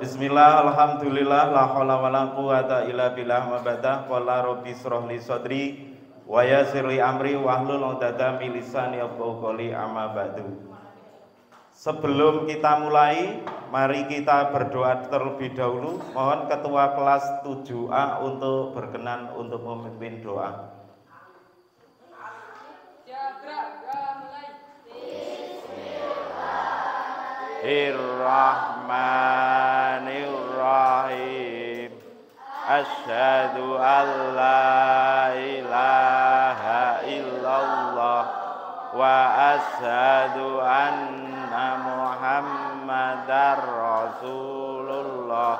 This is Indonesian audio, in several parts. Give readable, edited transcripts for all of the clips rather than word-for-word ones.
Bismillah, alhamdulillah, la haula wala quwata illa billah ma badah. Qala rabbi shrah li sadri wa yassir li amri wahlul 'uqdatam min lisani yafqahu qawli, amma ba'du. Sebelum kita mulai, mari kita berdoa terlebih dahulu. Mohon ketua kelas 7A untuk berkenan untuk memimpin doa. Bismillahirrahmanirrahim. Asyhadu an la ilaha illallah wa asyhadu anna Muhammadar Rasulullah.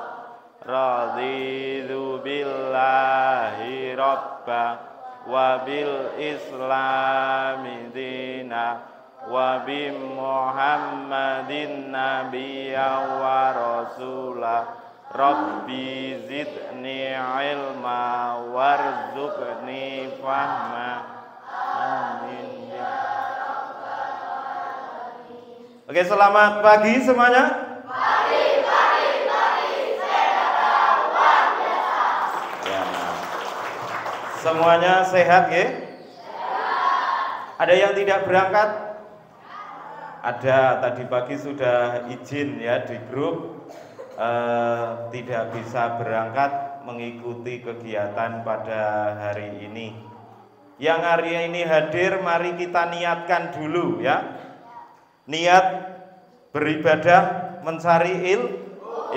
Raditu billahi rabba wa bil islami dina wa bi Muhammadin nabiyya wa rasula. Rabbi zidni ilma warzuqni fahma. Amin. Oke, selamat pagi semuanya. Pagi. Sehat luar biasa. Ya. Semuanya sehat ya? Sehat. Ada yang tidak berangkat? Ada, tadi pagi sudah izin ya di grup. Tidak bisa berangkat mengikuti kegiatan pada hari ini. Yang hari ini hadir, mari kita niatkan dulu ya. Niat beribadah, mencari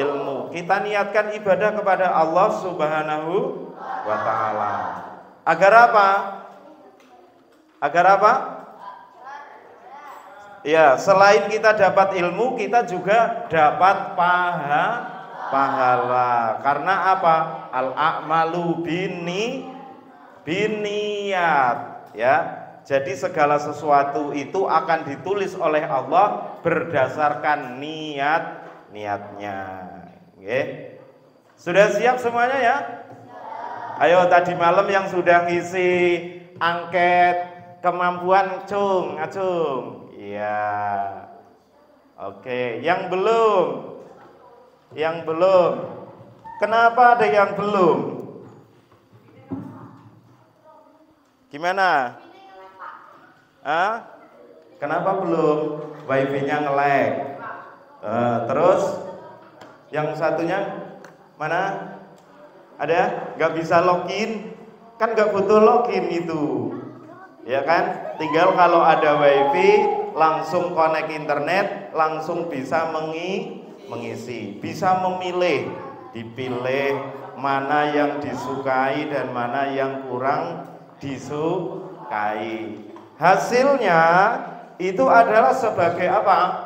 ilmu. Kita niatkan ibadah kepada Allah Subhanahu wa ta'ala. Agar apa? Agar apa? Ya, selain kita dapat ilmu, kita juga dapat pahala. Karena apa? Al-a'malu biniyat, ya. Jadi segala sesuatu itu akan ditulis oleh Allah berdasarkan niatnya. Oke. Sudah siap semuanya ya? Ayo, tadi malam yang sudah ngisi angket kemampuan acung. Iya. Oke, yang belum. Kenapa ada yang belum? Gimana? Kenapa belum? Wifi-nya nge-lag. Terus yang satunya mana? Ada? Gak bisa login? Kan gak butuh login itu. Ya kan? Tinggal kalau ada wifi langsung connect internet, langsung bisa mengisi, bisa memilih, dipilih mana yang disukai dan mana yang kurang disukai. Hasilnya itu adalah sebagai apa?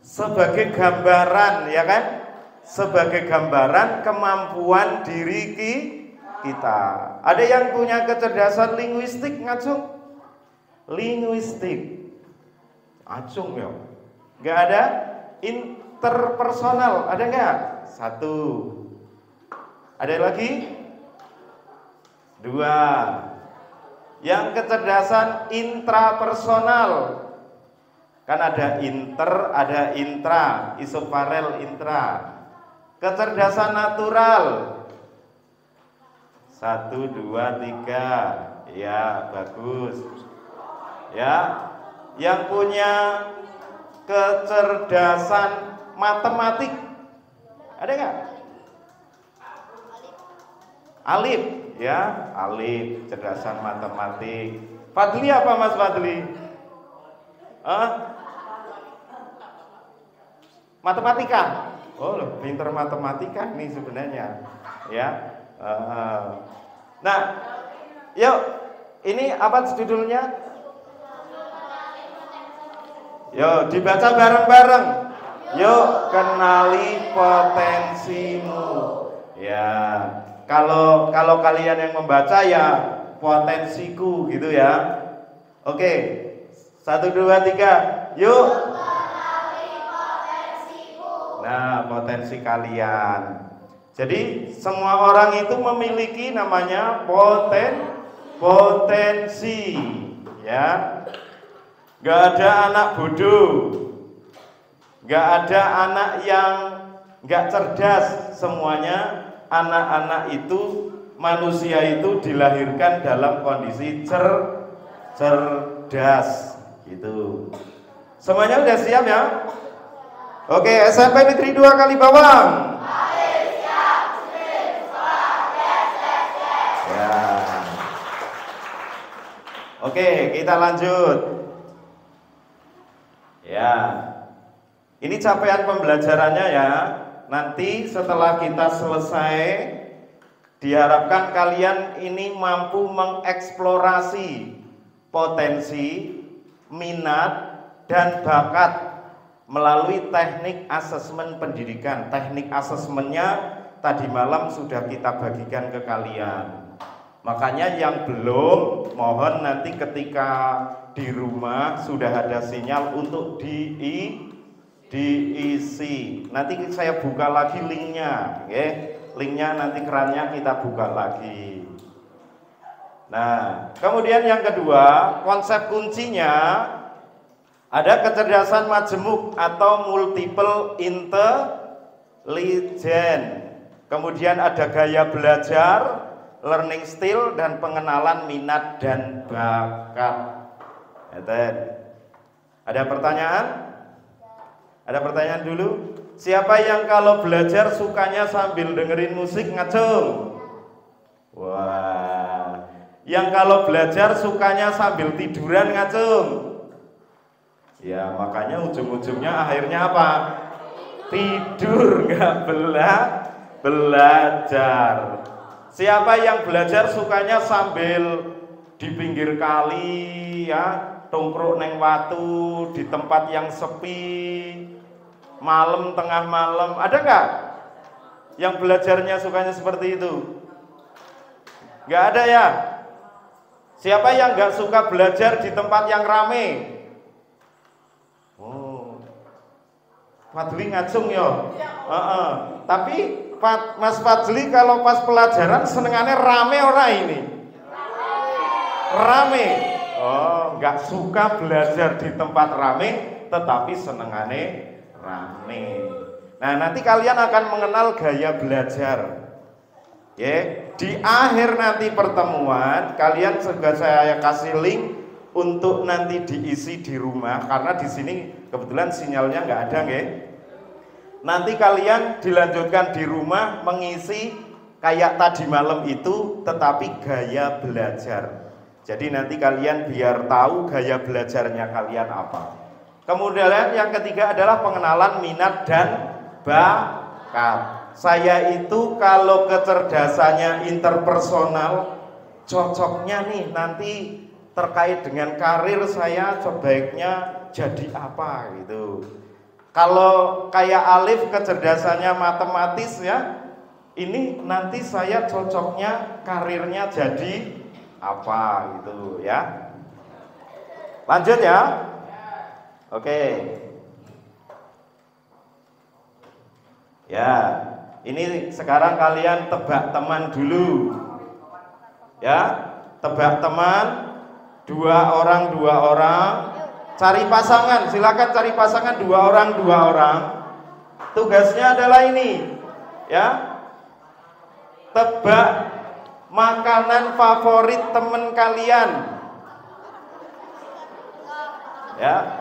Sebagai gambaran, ya kan? Sebagai gambaran kemampuan diri kita. Ada yang punya kecerdasan linguistik ngacung? Linguistik acung ya. Gak ada interpersonal, ada gak? 1. Ada lagi? 2. Yang kecerdasan intrapersonal. Kan ada inter, ada intra, isoparel intra. Kecerdasan natural. 1, 2, 3. Ya, bagus. Ya, yang punya kecerdasan matematik ada nggak? Alif, ya, alif, cerdasan matematik. Fadli apa Mas Fadli? Matematika. Oh, loh, pinter matematika nih sebenarnya, ya. Nah, yuk, ini apa judulnya? Yuk dibaca bareng-bareng. Yuk kenali potensimu. Ya, kalau kalian yang membaca ya potensiku gitu ya. Oke, 1, 2, 3. Yuk kenali potensiku. Nah, potensi kalian. Jadi semua orang itu memiliki namanya potensi, ya. Gak ada anak bodoh, gak ada anak yang nggak cerdas. Semuanya anak-anak itu, manusia itu dilahirkan dalam kondisi cerdas gitu. Semuanya udah siap ya? Oke, SMP Negeri 2 Kalibawang. Ya. Oke, kita lanjut. Ya. Ini capaian pembelajarannya ya. Nanti setelah kita selesai, diharapkan kalian ini mampu mengeksplorasi potensi, minat, dan bakat melalui teknik asesmen pendidikan. Teknik asesmennya tadi malam sudah kita bagikan ke kalian. Makanya yang belum, mohon nanti ketika di rumah sudah ada sinyal untuk diisi. Nanti saya buka lagi linknya, oke? Linknya nanti kerannya kita buka lagi. Nah, kemudian yang kedua, konsep kuncinya ada kecerdasan majemuk atau multiple intelligence. Kemudian ada gaya belajar, learning style, dan pengenalan minat dan bakat. Ada pertanyaan? Ada pertanyaan dulu? Siapa yang kalau belajar sukanya sambil dengerin musik ngacung? Wah. Yang kalau belajar sukanya sambil tiduran ngacung? Ya makanya ujung-ujungnya akhirnya apa? Tidur, nggak belajar. Siapa yang belajar sukanya sambil di pinggir kali ya, tongkrok neng watu di tempat yang sepi, malam tengah malam, ada nggak yang belajarnya sukanya seperti itu? Nggak ada ya. Siapa yang nggak suka belajar di tempat yang rame? Oh, Fadli ngacung yo. Tapi Mas Fadli kalau pas pelajaran senengannya rame ora ini? Rame. Oh, nggak suka belajar di tempat rame, tetapi senengannya rame. Nah, nanti kalian akan mengenal gaya belajar. Ya, di akhir nanti pertemuan kalian juga saya kasih link untuk nanti diisi di rumah karena di sini kebetulan sinyalnya nggak ada, nggih. Nanti kalian dilanjutkan di rumah mengisi kayak tadi malam itu, tetapi gaya belajar. Jadi nanti kalian biar tahu gaya belajarnya kalian apa. Kemudian yang ketiga adalah pengenalan minat dan bakat. Saya itu kalau kecerdasannya interpersonal, cocoknya nih nanti terkait dengan karir saya sebaiknya jadi apa gitu. Kalau kayak Alif kecerdasannya matematis ya, ini nanti saya cocoknya karirnya jadi apa gitu ya. Lanjut ya. Oke. Ya, ini sekarang kalian tebak teman dulu. Ya, tebak teman, dua orang. Cari pasangan, silakan cari pasangan dua orang. Tugasnya adalah ini, ya. Tebak makanan favorit teman kalian. Ya.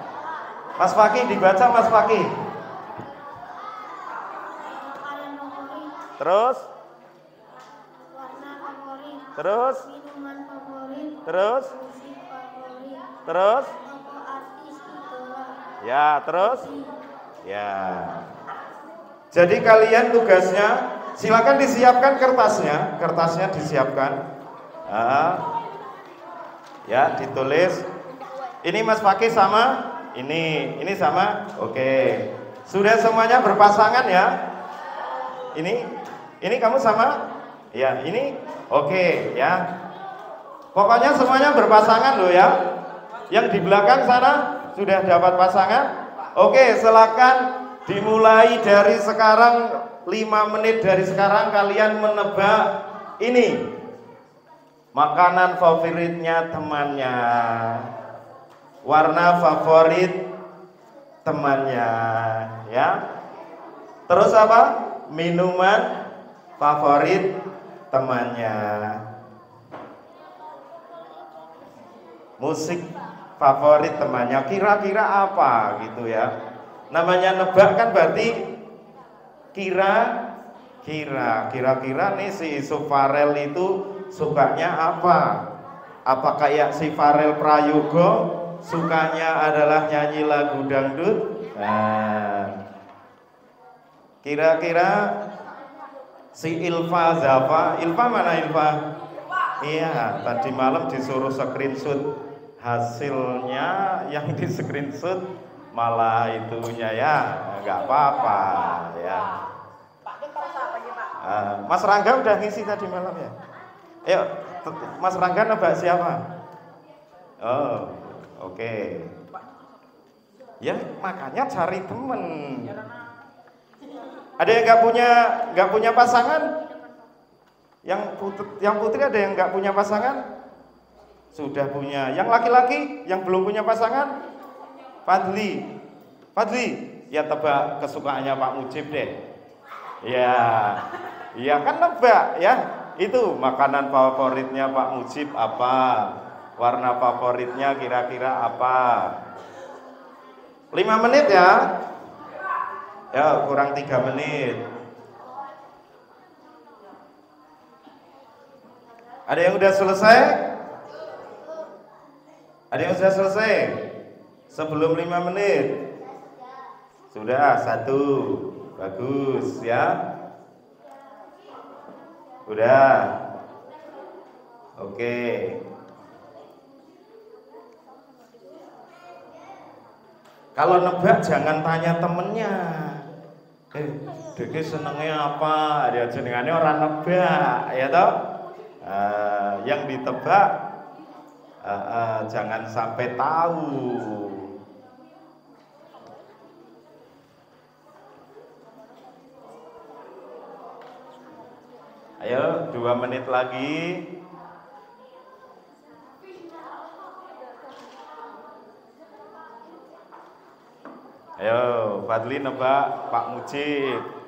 Mas Fakih dibaca Mas Fakih. Terus? Warna favorit. Terus? Minuman favorit. Terus? Musik favorit. Terus? Tokoh artis idola. Ya, terus? Ya. Jadi kalian tugasnya silakan disiapkan kertasnya disiapkan. Ya, ditulis. Ini Mas Fakih sama ini sama. Oke. Sudah semuanya berpasangan ya? Ini kamu sama? Ya, ini oke ya. Pokoknya semuanya berpasangan loh ya. Yang di belakang sana sudah dapat pasangan? Oke, silakan dimulai dari sekarang, 5 menit dari sekarang kalian menebak ini makanan favoritnya temannya, warna favorit temannya ya. Terus apa? Minuman favorit temannya. Musik favorit temannya. Kira-kira apa gitu ya? Namanya nebak kan berarti kira-kira nih si Yusuf Farel itu sukanya apa? Apa kayak si Farel Prayogo sukanya adalah nyanyi lagu dangdut? Nah, kira-kira si Ilfa Zafa, Ilfa mana Ilfa? Iya, tadi malam disuruh screenshot hasilnya, yang di screenshot malah itunya ya, nggak apa-apa ya. Mas Rangga udah ngisi tadi malam ya? Ayo, Mas Rangga nebak siapa? Oh, oke. Ya makanya cari temen. Ada yang nggak punya pasangan? Yang putri ada yang nggak punya pasangan? Sudah punya. Yang laki-laki yang belum punya pasangan? Fadli, ya tebak kesukaannya Pak Mujib deh. Ya kan nebak ya. Itu makanan favoritnya Pak Mujib apa? Warna favoritnya kira-kira apa? 5 menit ya. Ya kurang 3 menit. Ada yang udah selesai? Ada yang sudah selesai? Sebelum 5 menit. Sudah 1. Bagus ya. Udah. Oke. Kalau nebak jangan tanya temennya. Deki senengnya apa? Dia jenengannya orang nebak, ya toh? Yang ditebak jangan sampai tahu. Ayo 2 menit lagi. Ayo Fadli nebak Pak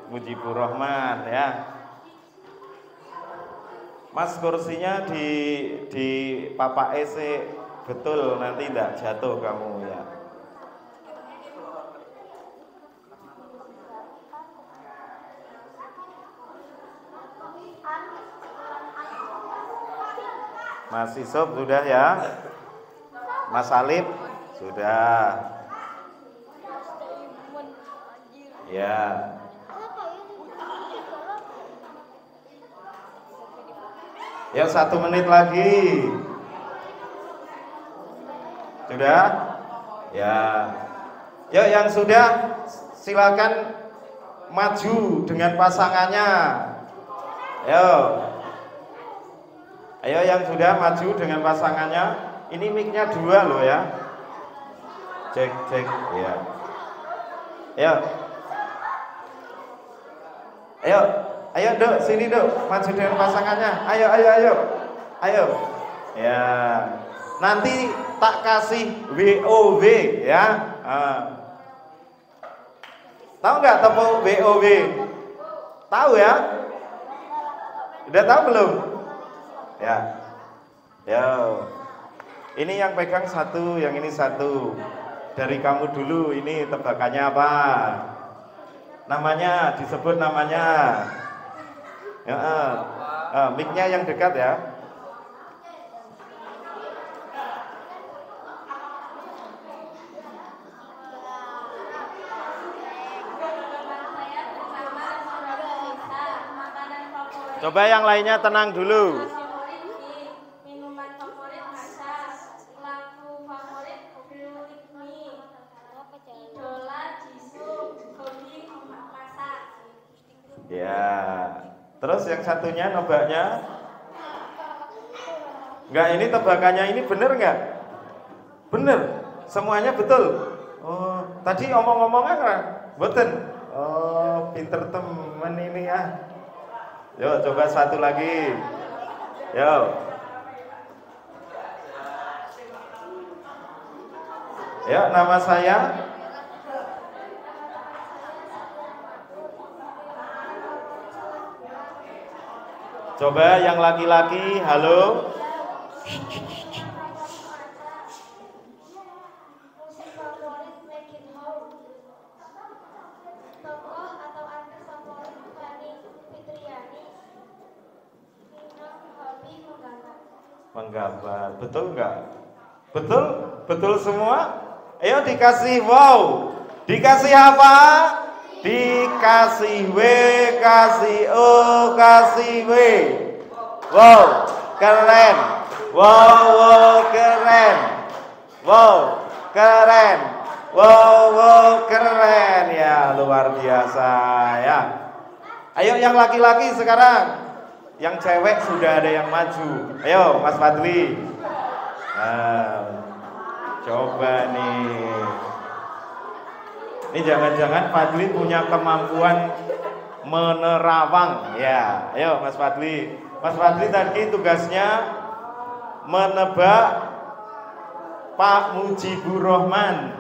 Mujibur Rahman ya. Mas kursinya di Papa EC betul, nanti tidak jatuh kamu ya. Mas Isop sudah ya. Mas Alif sudah. Ya. Ya 1 menit lagi. Sudah? Ya. Yuk yang sudah silakan maju dengan pasangannya. Ayo yang sudah maju dengan pasangannya. Ini mic-nya 2 loh ya. Cek ya. Ayo Dok, sini Dok, maju dengan pasangannya. Ayo. Ya. Nanti tak kasih WOW ya. Tahu nggak tepuk WOW? Tahu ya? Udah tahu belum? Ya. Ini yang pegang 1, yang ini 1. Dari kamu dulu, ini tebakannya apa? Namanya, disebut namanya. Mic-nya yang dekat ya. Coba yang lainnya tenang dulu. Minuman favorit masak, lagu favorit mie, idola Jisoo, hobi masak. Ya. Terus yang satunya nebaknya? Enggak, ini tebakannya ini bener nggak? Bener. Semuanya betul. Oh, tadi omong-omongnya kan? Boten. Oh, pinter temen ini ya. Yuk, coba 1 lagi. Yuk. Ya, nama saya Coba yang laki-laki, halo. Musik favorit Make It Home. Tokoh atau artis favorit Fanny Fitriani. Minum hobi menggambar. Menggambar, betul nggak? Betul? Betul semua? Ayo dikasih wow. Dikasih apa? Dikasih W, kasih O, kasih W. Wow, keren. Wow, keren. Wow, keren. Wow, keren. Ya, luar biasa ya. Ayo yang laki-laki sekarang. Yang cewek sudah ada yang maju. Ayo, Mas Fadli. Nah, coba nih. Ini jangan-jangan Fadli punya kemampuan menerawang. Ya, ayo Mas Fadli. Mas Fadli tadi tugasnya menebak Pak Mujibur Rahman.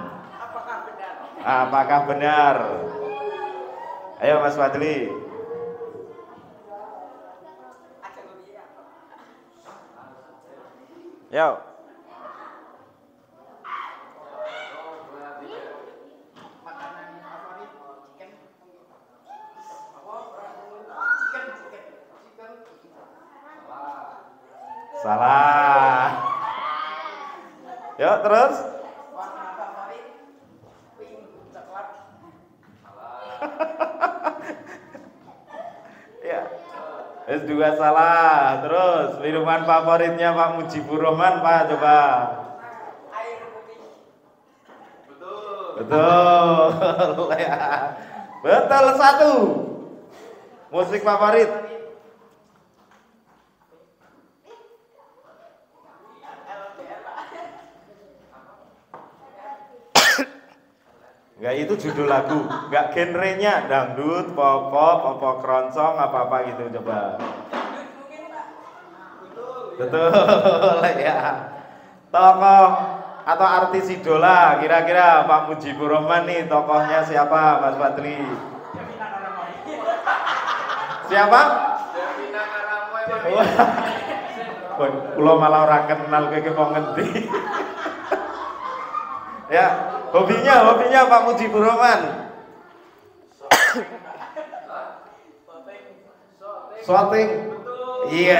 Apakah benar? Ayo Mas Fadli. Yo. Salah. Yuk terus. Warna favorit pink coklat. Ya. Es juga salah. Terus minuman favoritnya Pak Mujibur Rahman Pak coba. Air putih. Betul. Betul. Ya. Betul satu. Musik favorit. Enggak, itu judul lagu, enggak genrenya dangdut, pop, pop keroncong, apa-apa gitu coba. Betul ya. Tokoh atau artis idola kira-kira Pak Mujibur Rahman nih tokohnya siapa Mas Fadli? Siapa? Kulo malah orang kenal kayak mau ngendi. Ya, hobinya Pak Mujibur Rahman. Shooting. Iya.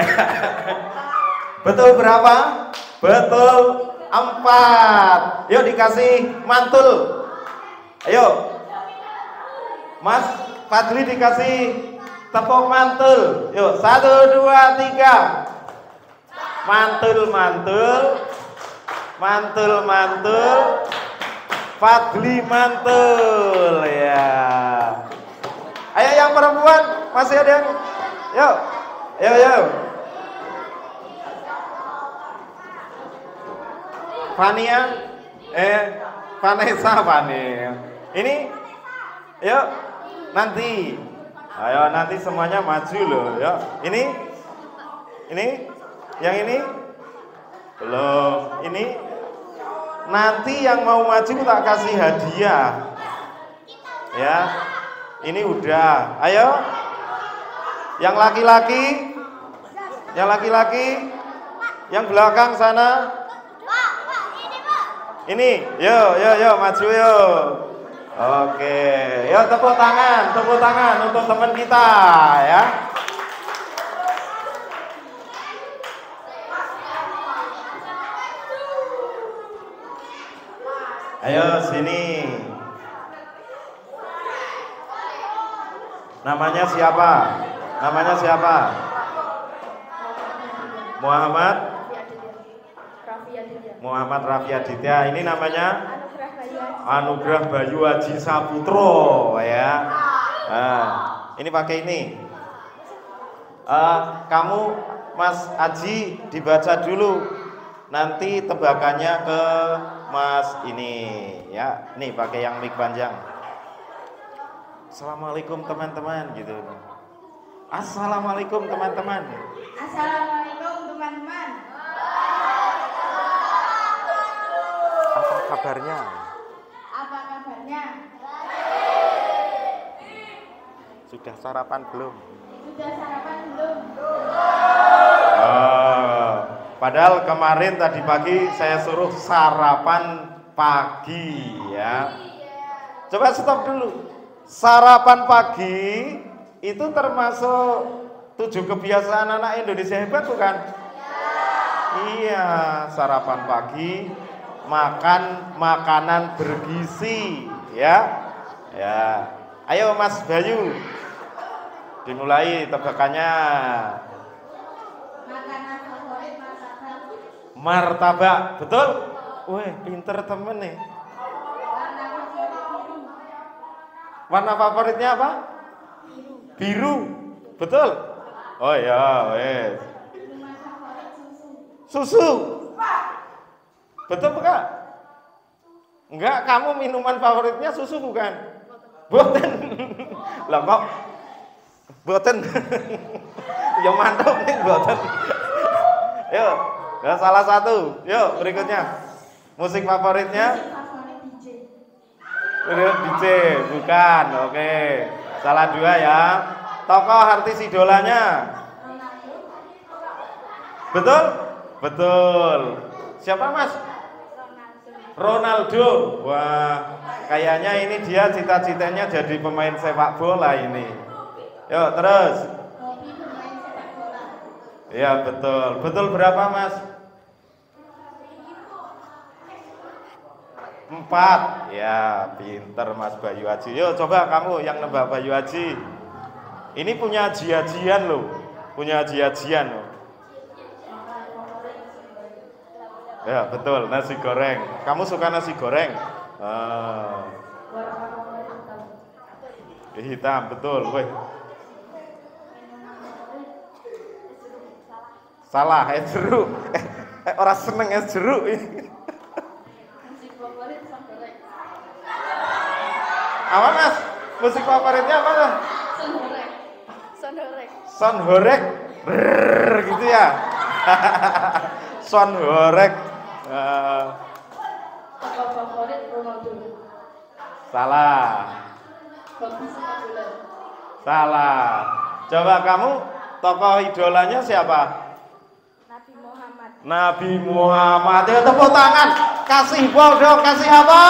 Betul berapa? Betul 4. Yuk dikasih mantul. Ayo. Mas Fadli dikasih tepuk mantul. Yuk 1 2 3. Mantul. Fadli mantul ya. Ayo yang perempuan masih ada yang. Yuk. Fania, Vanessa. Ini, yuk nanti. Ayo nanti semuanya maju loh. Yuk. Ini, yang ini belum. Ini. Nanti yang mau maju tak kasih hadiah. Ya. Ini udah. Ayo. Yang laki-laki. Yang belakang sana. Ini. Yuk, maju yuk. Oke. Yuk tepuk tangan untuk teman kita ya. Ayo sini. Namanya siapa? Muhammad Raffi Aditya. Ini namanya Anugrah Bayu Haji Saputro ya. Nah, ini pakai ini. Kamu Mas Aji dibaca dulu. Nanti tebakannya ke Mas ini ya. Nih pakai yang mic panjang. Assalamualaikum teman-teman gitu. Assalamualaikum teman-teman. Apa kabarnya? Sudah sarapan belum? Sudah sarapan belum? Oh, padahal kemarin tadi pagi saya suruh sarapan pagi ya. Coba stop dulu. Sarapan pagi itu termasuk 7 kebiasaan anak Indonesia hebat bukan? Iya, sarapan pagi, makan makanan bergizi ya. Ya. Ayo Mas Bayu. Dimulai tebakannya. Makanan favorit masakan. Martabak, betul? Wih, pinter temen nih. Warna favorit biru. Warna favoritnya apa? Biru. Betul? Oh ya, wes. Minuman favorit susu. Susu. Betul bukan? Enggak, kamu minuman favoritnya susu bukan? Boten. Lah kok boten. Ya mantap nih boten. Yuk, ya salah satu. Yuk, berikutnya. Musik favoritnya? Favorit DJ. DJ, bukan. Oke. Salah 2 ya. Tokoh artis idolanya? Ronaldo. Betul? Betul. Siapa Mas? Ronaldo. Wah, kayaknya ini dia cita-citanya jadi pemain sepak bola ini. Yuk, terus. Hobi bermain sepak bola. Iya, betul. Betul berapa, Mas? 4. Ya, pinter Mas Bayu Haji. Yuk, coba kamu yang nembak Bayu Haji. Ini punya haji-hajian loh. Punya haji-hajian loh. Ya, betul, nasi goreng. Kamu suka nasi goreng? Hitam, betul. Weh. Salah, es jeruk. Orang seneng es jeruk. Musik favorit songgorek. Apa Mas? Musik favoritnya apa tuh? Songgorek. Songgorek. Son horek. Brrr, gitu ya. Son horek. Tokoh favorit Ronaldo. Salah. Hobi sepak bola. Salah. Coba kamu tokoh idolanya siapa? Nabi Muhammad. Nabi Muhammad. Ya, tepuk tangan. Kasih wow dong, kasih apa?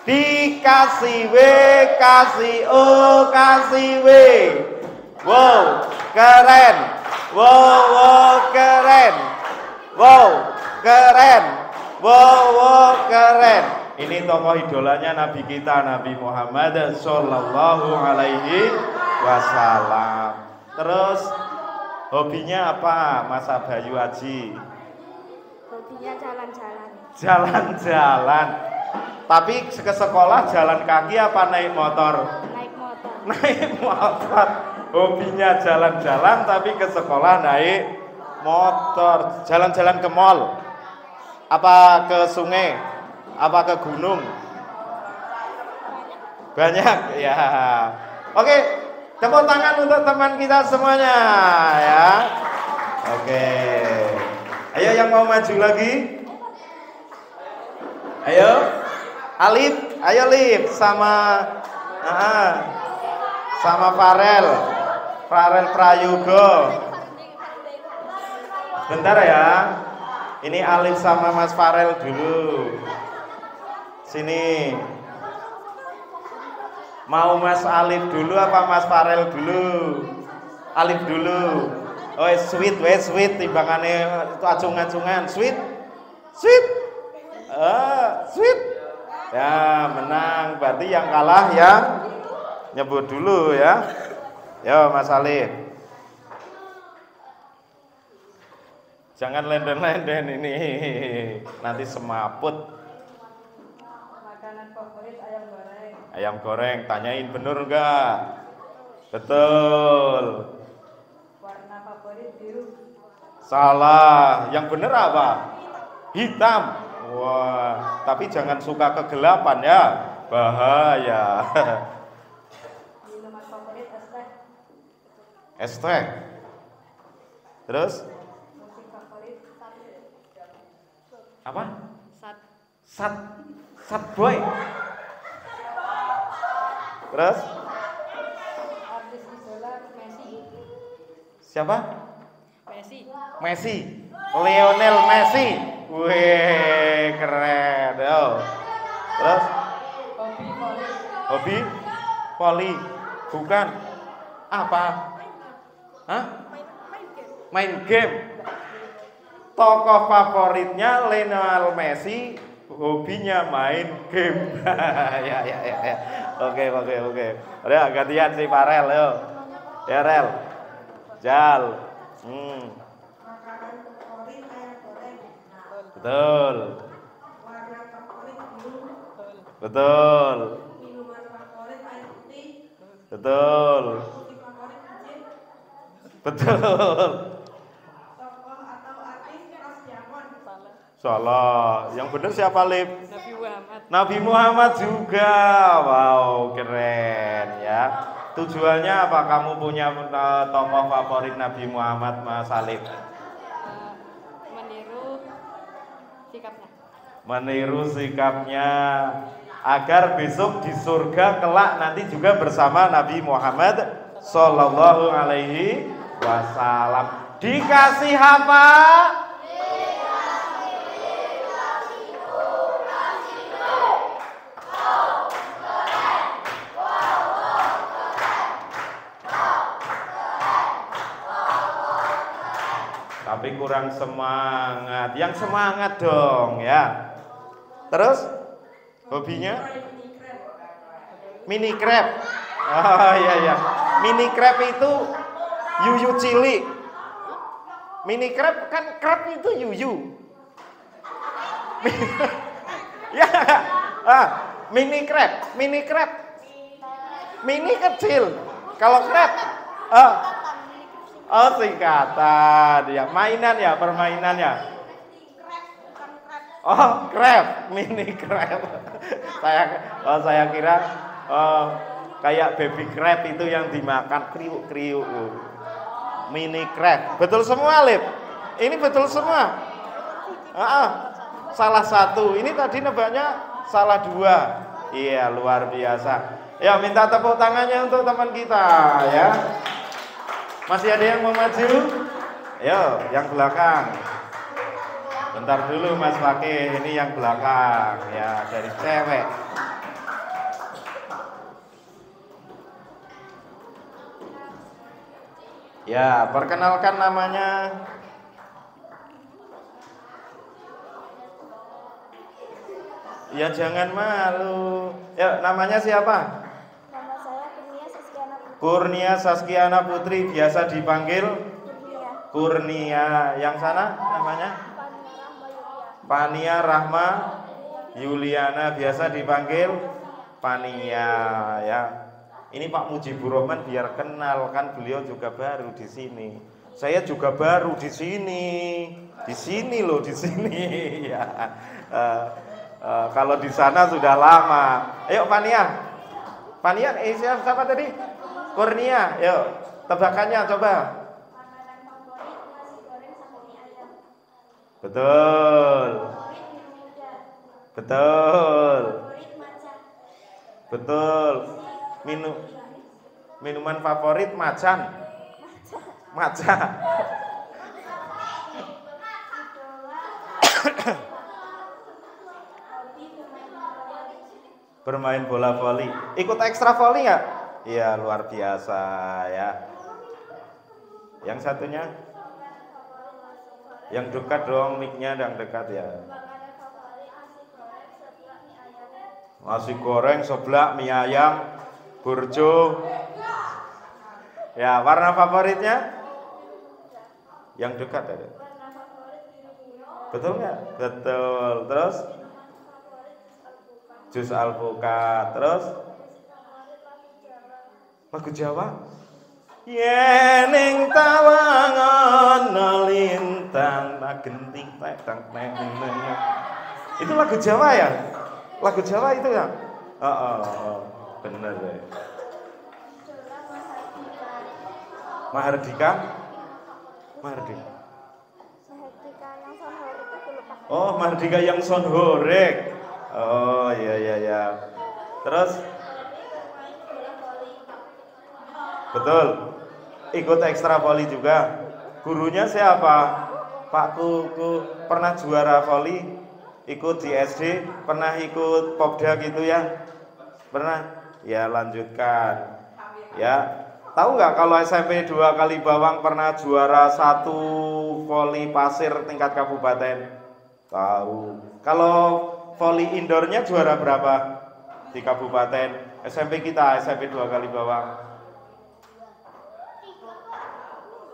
Dikasih W, kasih O, kasih W. Wow, keren. Wow, keren. Wow, keren. Wow, keren. Ini tokoh idolanya Nabi kita, Nabi Muhammad Sallallahu Alaihi Wasallam. Terus hobinya apa, Mas Bayu Haji? Hobinya jalan-jalan. Jalan-jalan. Tapi ke sekolah jalan kaki apa naik motor? Naik motor. Naik motor. Hobinya jalan-jalan tapi ke sekolah naik motor. Jalan-jalan ke mall. Apa ke sungai? Apa ke gunung? Banyak ya. Oke, tepuk tangan untuk teman kita semuanya ya. Oke. Ayo yang mau maju lagi. Ayo. Alif, ayo Lif sama sama Farel Prayogo. Bentar ya. Ini Alif sama Mas Farel dulu. Sini. Mau Mas Alif dulu apa Mas Farel dulu? Alif dulu. Oh, sweet, timbangannya itu acung-acungan. Sweet. Sweet. Ya, menang. Berarti yang kalah yang nyebut dulu ya. Yo, Mas Alif. Jangan lenden-lenden ini. Nanti semaput. Makanan favorit ayam goreng. Ayam goreng, tanyain bener enggak? Betul. Warna favorit biru. Salah. Yang bener apa? Hitam. Wah, tapi jangan suka kegelapan ya. Bahaya. Minuman favorit es teh. Es teh. Terus? Musik favorit Apa? sat. Sat boy. Terus? Artis idola Messi. Siapa? Messi. Messi. Lionel Messi. Wih, keren. Yo. Terus? Hobi voli. Hobi? Voli. Bukan. Apa? Hah? Main game. Tokoh favoritnya Lionel Messi, hobinya main game. ya. Oke. Udah gantian si Farel, yo. Ya Rel. Jal. Makanan favorit ayam goreng. Betul. Warna favorit biru. Betul. Minuman favorit air putih. Betul. Musik favorit musik. Betul. Tokoh atau artis Ras Diamond. Salah. Yang benar siapa, Lip? Nabi Muhammad. Nabi Muhammad juga. Wow, keren ya. Tujuannya apa kamu punya tokoh favorit Nabi Muhammad, Mas Alif? Meniru sikapnya. Meniru sikapnya agar besok di surga kelak nanti juga bersama Nabi Muhammad Sallallahu Alaihi Wasallam. Dikasih apa? Tapi kurang semangat. Yang semangat dong ya. Terus hobinya mini crab. Oh iya. Mini crab itu yuyu cili. Mini crab kan crab itu yuyu. Ya. Mini crab. Mini kecil. Kalau crab oh singkatan ya, mainan ya, permainan ya. Oh crab, mini crab. saya kira kayak baby crab itu yang dimakan kriuk. Mini crab, betul semua Lip. Ini betul semua. Salah satu, ini tadi nebaknya salah dua. Iya luar biasa. Ya minta tepuk tangannya untuk teman kita ya. Masih ada yang mau maju? Ayo, yang belakang. Bentar dulu Mas Fakih, ini yang belakang ya, dari cewek. Ya, perkenalkan namanya. Ya jangan malu. Ya, namanya siapa? Nama saya Kurnia Saskiana Putri, biasa dipanggil Kurnia. Kurnia. Yang sana namanya? Pania Rahma Yuliana, biasa dipanggil Pania ya. Ini Pak Mujibur Rahman biar kenal, kan beliau juga baru di sini. Saya juga baru di sini. Di sini loh, di sini ya. Kalau di sana sudah lama. Ayo Pania. Pania, siapa tadi? Kurnia, yuk tebakannya coba. Makanan favorit nasi goreng sama mie ayam. Betul. Favorit minum muda. Betul. Favorit matcha. Betul. Minuman favorit macan. Matcha. Hobi bermain bola. Bermain bola voli. Ikut ekstra voli nggak? Iya luar biasa ya. Yang satunya? Yang dekat dong, mic-nya yang dekat ya. Makanan favorit Nasi goreng seblak mie ayam, burjo. Ya, warna favoritnya? Yang dekat ada. Warna favorit biru. Betul nggak? Betul. Terus? Jus alpukat. Terus? Lagu Jawa? Yening tawangan lintang tak genting tak teng. Itu lagu Jawa ya? Lagu Jawa itu ya? Bener deh. Mahardika? Mahardika. Mahardika yang sonhor itu aku lupa. Oh, Mahardika yang sonhorek. Oh, iya. Terus? Betul. Ikut ekstra voli juga. Gurunya siapa? Pak Kuku. Pernah juara voli? Ikut di SD? Pernah ikut Popda gitu ya? Pernah? Ya lanjutkan. Ya, tahu nggak kalau SMP 2 Kali Bawang pernah juara 1 voli pasir tingkat kabupaten? Tahu. Kalau voli indoornya juara berapa di kabupaten? SMP kita, SMP 2 Kali Bawang.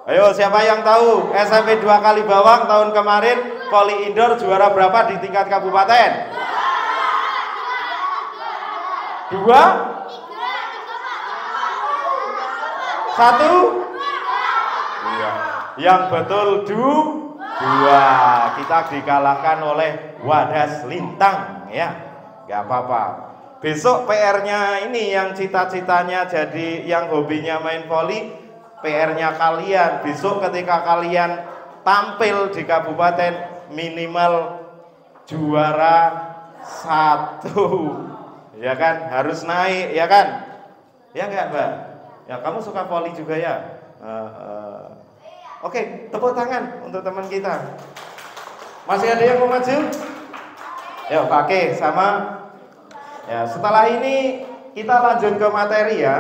Ayo, siapa yang tahu SMP 2 Kali Bawang tahun kemarin voli indoor juara berapa di tingkat kabupaten? 2? 1? Iya. Yang betul 2. Kita dikalahkan oleh Wadas Lintang ya. Gak apa-apa. Besok PR-nya ini yang cita-citanya jadi yang hobinya main voli, PR-nya kalian besok ketika kalian tampil di kabupaten minimal juara 1, ya kan, harus naik, ya kan, ya enggak Mbak? Ya kamu suka voli juga ya? Oke, tepuk tangan untuk teman kita. Masih ada yang mau maju? Ya pakai sama. Ya setelah ini kita lanjut ke materi ya.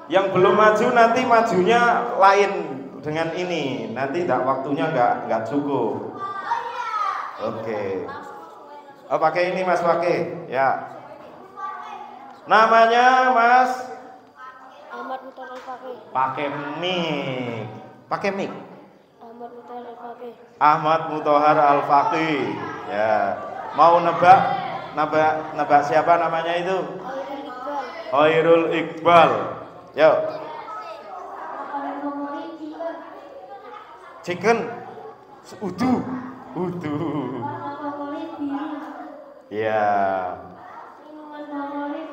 Yang belum maju nanti majunya lain dengan ini. Nanti waktunya nggak cukup. Oke. Oh pakai ini Mas pakai. Ya. Namanya Mas Ahmad Muthar Al-Faqih. Pakai mic. Pakai mic. Ahmad Muthar Al-Faqih. Ahmad Muthar Al-Faqih. Ya. Mau nebak siapa namanya itu? Khairul Iqbal. Khairul Iqbal. Yuk. Makanan favorit Chicken. Udu. warna favorit biru. Ya. Minuman favorit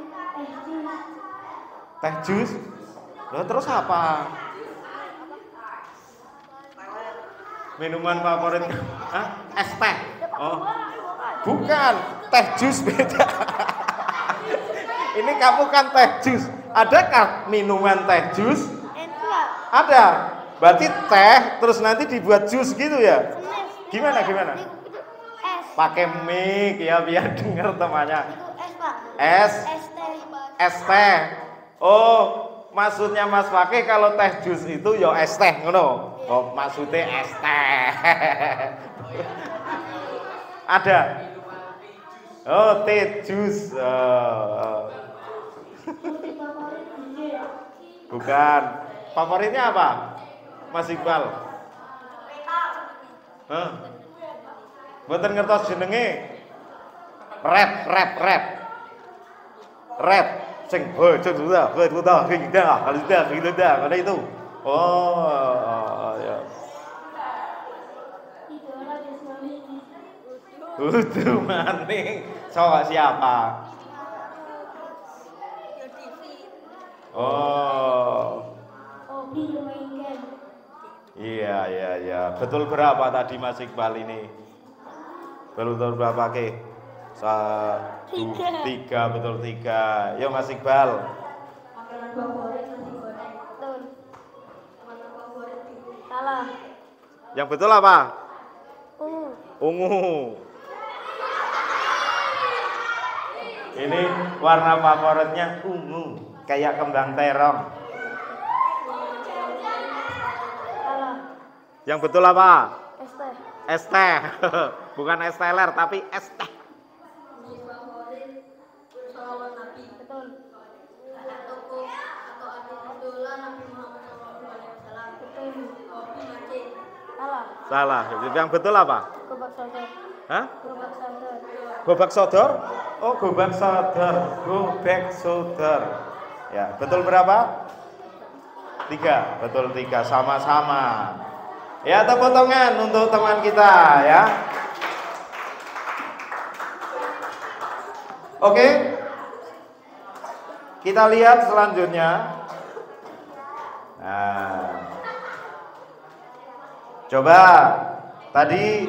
Teh jus. Loh, terus apa? Minuman favorit? Hah? Es teh. Oh. Bukan, teh jus beda. Ini kamu kan teh jus. Adakah minuman teh jus? Enggak. Ada. Berarti teh terus nanti dibuat jus gitu ya? Gimana? Es. Pakai mic ya biar denger temannya. Itu es, Pak. Es. Es teh. Es teh. Oh, maksudnya Mas pakai kalau teh jus itu ya es teh ngono. Oh, maksudnya es teh. Ada. Oh, teh jus. Bukan. Favoritnya apa? Mas Iqbal. Hah? Mboten ngertos jenenge. Rap. Sing sudah, ada itu. Oh, ya. Idola Desmond. Udu maning. Siapa? Oh. Obi Mainkan. Iya. Betul berapa tadi Mas Iqbal ini? Betul berapa ke? 3, betul 3. Yo Mas Iqbal. Makanan favorit nasi goreng. Betul. Makanan favorit salah. Yang betul apa? Ungu. Ini warna favoritnya ungu, kayak kembang terong. Salah. Yang betul apa? Es teh. Es teh. Bukan es teler tapi es teh. Musik favorit bersolawat Nabi. Betul. Ada tokoh atau artis idola Nabi Muhammad SAW. Betul. Kopi Masjid. Salah. Yang betul apa? Gobak sodor. Hah? Gobak sodor. Gobak sodor? Oh, gobak sodor. Ya, betul berapa? 3, betul 3, sama-sama. Ya, tepuk tangan untuk teman kita ya. Oke. Kita lihat selanjutnya. Nah. Coba tadi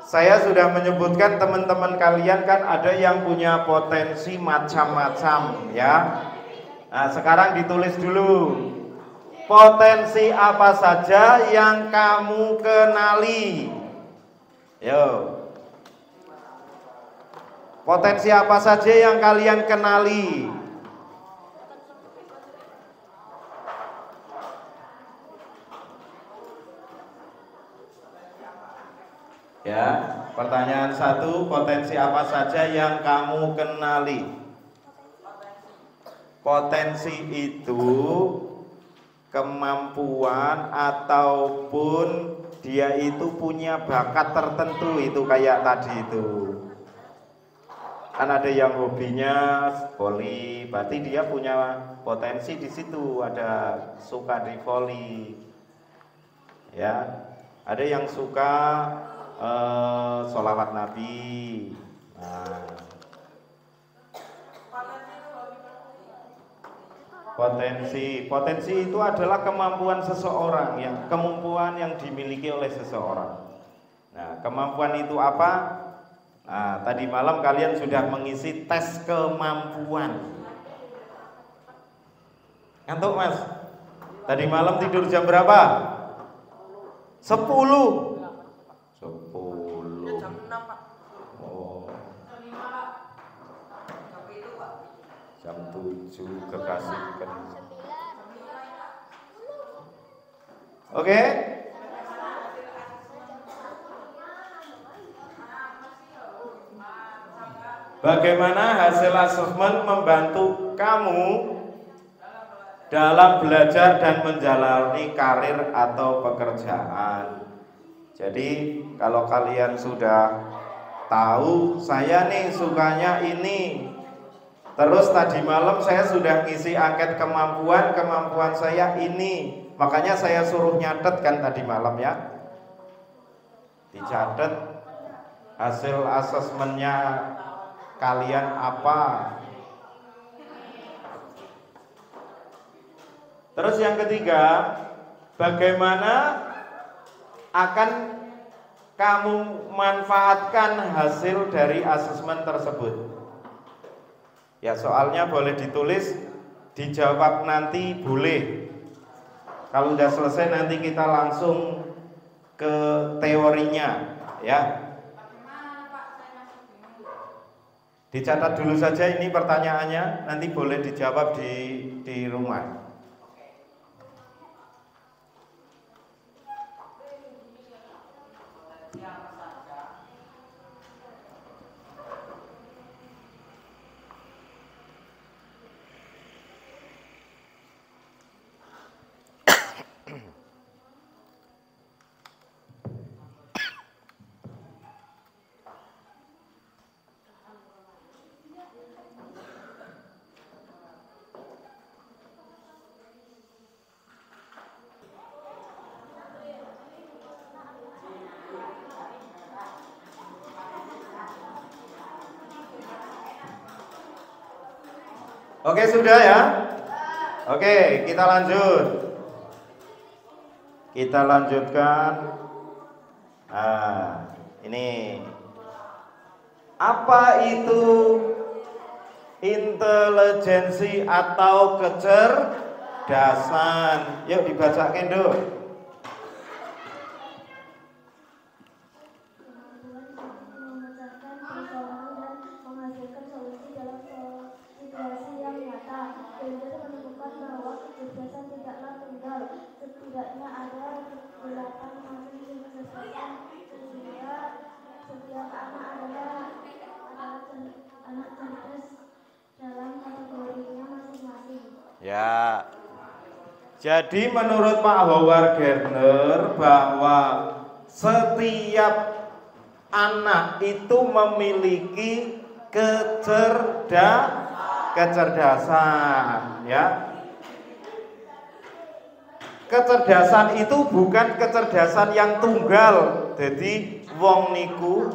saya sudah menyebutkan teman-teman kalian kan ada yang punya potensi macam-macam ya. Nah, sekarang ditulis dulu. Potensi apa saja yang kamu kenali? Yo. Potensi apa saja yang kalian kenali? Ya, pertanyaan 1, potensi apa saja yang kamu kenali? Potensi itu kemampuan ataupun dia itu punya bakat tertentu, itu kayak tadi itu. Kan ada yang hobinya voli, berarti dia punya potensi di situ, ada suka di voli. Ya, ada yang suka sholawat Nabi. Nah, potensi itu adalah kemampuan seseorang, kemampuan yang dimiliki oleh seseorang. Nah, kemampuan itu apa? Nah, tadi malam kalian sudah mengisi tes kemampuan. Ngantuk Mas? Tadi malam tidur jam berapa? 10. Jam 6 Pak. Oh, Jam 5 Pak. Jam itu Pak. jam 7 kekasihkan. Oke? Bagaimana hasil asesmen membantu kamu dalam belajar dan menjalani karir atau pekerjaan? Jadi kalau kalian sudah tahu saya nih sukanya ini, terus tadi malam saya sudah ngisi angket kemampuan saya ini, makanya saya suruh nyatet kan tadi malam ya, dicatat hasil asesmennya kalian apa. Terus yang ketiga, bagaimana akan kamu manfaatkan hasil dari asesmen tersebut? Ya, soalnya boleh ditulis, dijawab nanti boleh. Kalau udah selesai nanti kita langsung ke teorinya, ya. Dicatat dulu saja ini pertanyaannya, nanti boleh dijawab di rumah. Oke, sudah ya? Oke, kita lanjut. Kita lanjutkan. Nah, ini apa itu intelijensi atau kecerdasan? Yuk dibacakan dulu. Setidaknya ada 8 macam kecerdasan sehingga setiap anak adalah anak cerdas dalam kategorinya masing-masing. Ya. Jadi menurut Pak Howard Gardner bahwa setiap anak itu memiliki kecerdasan, ya. Kecerdasan itu bukan kecerdasan yang tunggal. Jadi wong niku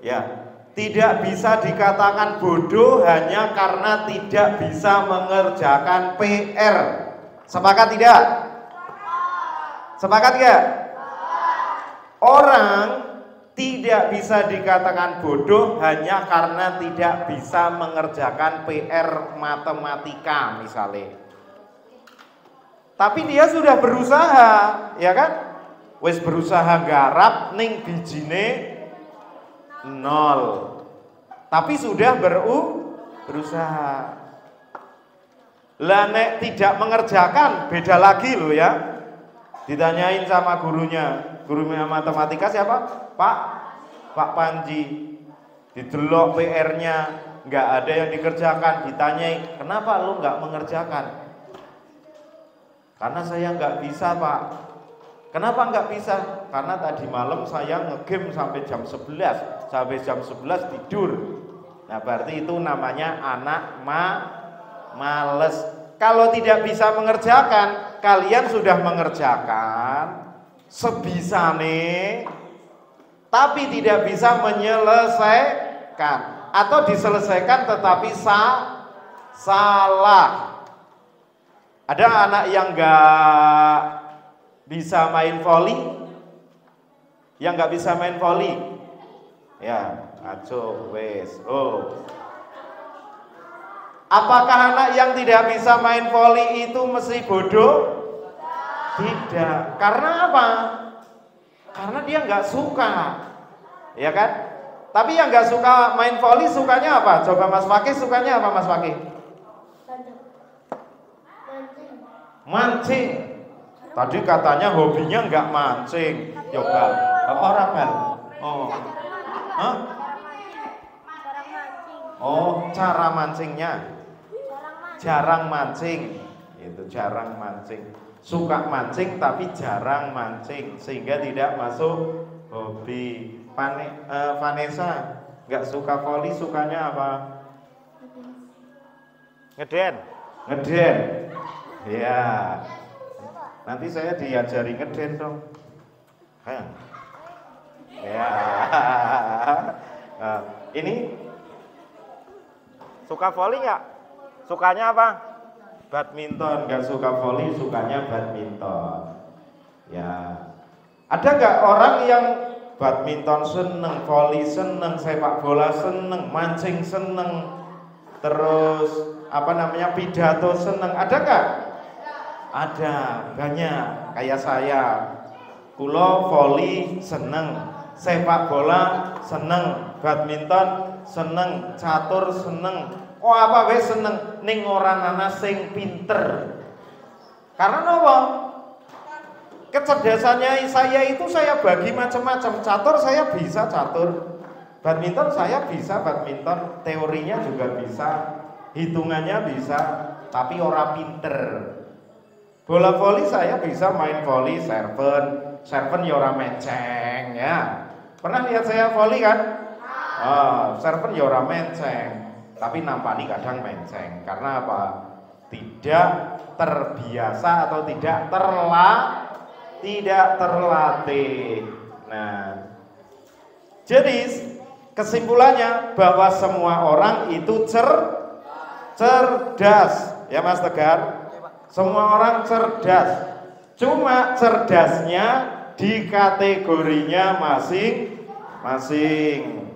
ya tidak bisa dikatakan bodoh hanya karena tidak bisa mengerjakan PR. Sepakat tidak? Sepakat tidak? Orang tidak bisa dikatakan bodoh hanya karena tidak bisa mengerjakan PR matematika misalnya. Tapi dia sudah berusaha, ya kan? Wis berusaha garap ning bijine 0. Tapi sudah berusaha. Lah nek tidak mengerjakan beda lagi loh ya. Ditanyain sama gurunya, gurunya matematika siapa? Pak Panji. Didelok PR-nya nggak ada yang dikerjakan, ditanyai, "Kenapa lu nggak mengerjakan?" "Karena saya nggak bisa, Pak." "Kenapa nggak bisa?" "Karena tadi malam saya ngegame sampai jam 11, sampai jam 11 tidur." Nah, berarti itu namanya anak males. Kalau tidak bisa mengerjakan, kalian sudah mengerjakan sebisane, tapi tidak bisa menyelesaikan, atau diselesaikan tetapi salah. Ada anak yang nggak bisa main voli, yang nggak bisa main voli, ya, aco wes. Apakah anak yang tidak bisa main voli itu mesti bodoh? Tidak. Karena apa? Karena dia nggak suka, ya kan? Tapi yang nggak suka main voli sukanya apa? Coba Mas Fakih sukanya apa, Mas Fakih? Mancing. Tadi katanya hobinya nggak mancing. Coba apa Rafael? Oh, hah? Oh, cara mancingnya jarang mancing. Itu jarang mancing. Suka mancing tapi jarang mancing, sehingga tidak masuk hobi. Vanessa nggak suka voli, sukanya apa? Ngeden. Ya, nanti saya diajari ngeden dong. Ya. Nah, ini suka voli nggak? Sukanya apa? Badminton. Nggak suka voli, sukanya badminton. Ya. Ada nggak orang yang badminton seneng, voli seneng, sepak bola seneng, mancing seneng, terus pidato seneng? Ada nggak? Ada, banyak. Kayak saya, kulo voli seneng, sepak bola seneng, badminton seneng, catur seneng. Oh apa wes seneng, ning ora ana sing pinter. Karena apa? Kecerdasannya saya itu saya bagi macam-macam. Catur saya bisa catur, badminton saya bisa badminton, teorinya juga bisa, hitungannya bisa, tapi ora pinter. Bola voli saya bisa main voli, serven ya ora menceng ya. Pernah lihat saya voli kan? Serven ya ora menceng, tapi nampani kadang menceng. Karena apa? Tidak terbiasa atau tidak terlatih. Nah, jadi kesimpulannya bahwa semua orang itu cerdas, ya Mas Tegar. Semua orang cerdas. Cuma cerdasnya di kategorinya masing-masing.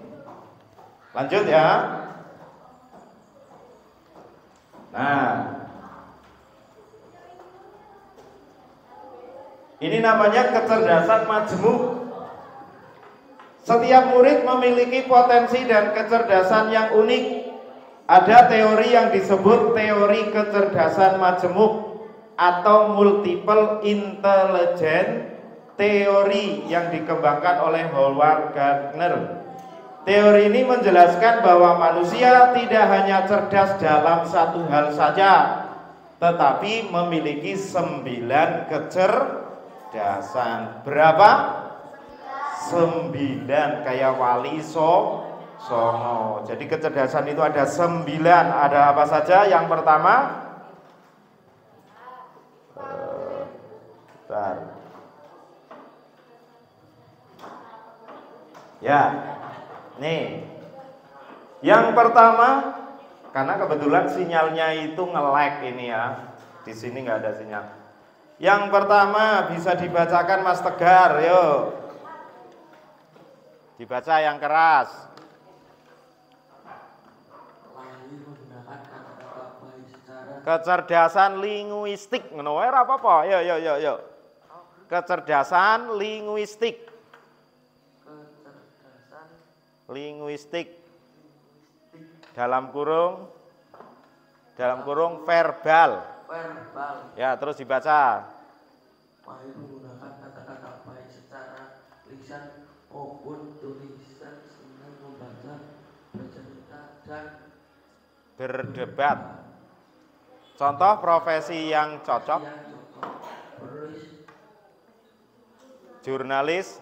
Lanjut ya. Nah, ini namanya kecerdasan majemuk. Setiap murid memiliki potensi dan kecerdasan yang unik. Ada teori yang disebut teori kecerdasan majemuk atau multiple intelligence teori yang dikembangkan oleh Howard Gardner. Teori ini menjelaskan bahwa manusia tidak hanya cerdas dalam satu hal saja, tetapi memiliki 9 kecerdasan. Berapa? 9, kayak wali songo. Jadi kecerdasan itu ada 9. Ada apa saja? Yang pertama, ya, nih. Yang pertama, karena kebetulan sinyalnya itu nge-lag ini ya. Di sini nggak ada sinyal. Yang pertama bisa dibacakan Mas Tegar, yuk. Dibaca yang keras. Lahir menggunakan kata-kata baik secara Kecerdasan linguistik, ngono wae ora apa-apa. Yo. Kecerdasan linguistik. kecerdasan Linguistik. Dalam kurung verbal. verbal. Ya, terus dibaca. Mahir menggunakan kata-kata baik secara lisan maupun tulisan, senang membaca, bercerita, dan Berdebat. Contoh profesi yang cocok. yang cocok. Penulis, Jurnalis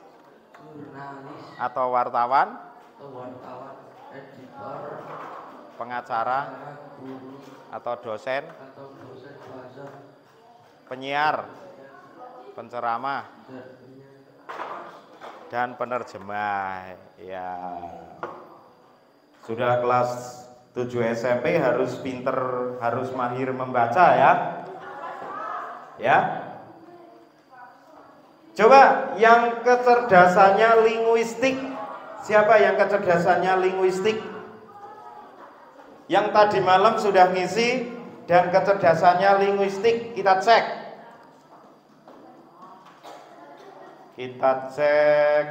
jurnalis, atau wartawan, atau wartawan, editor, pengacara guru, atau dosen, atau dosen bahasa, penyiar, penceramah, dan penerjemah. Ya. Sudah kelas 7 SMP harus pinter, harus mahir membaca ya. Ya. Coba yang kecerdasannya linguistik. Siapa yang kecerdasannya linguistik? Yang tadi malam sudah ngisi dan kecerdasannya linguistik, kita cek. Kita cek.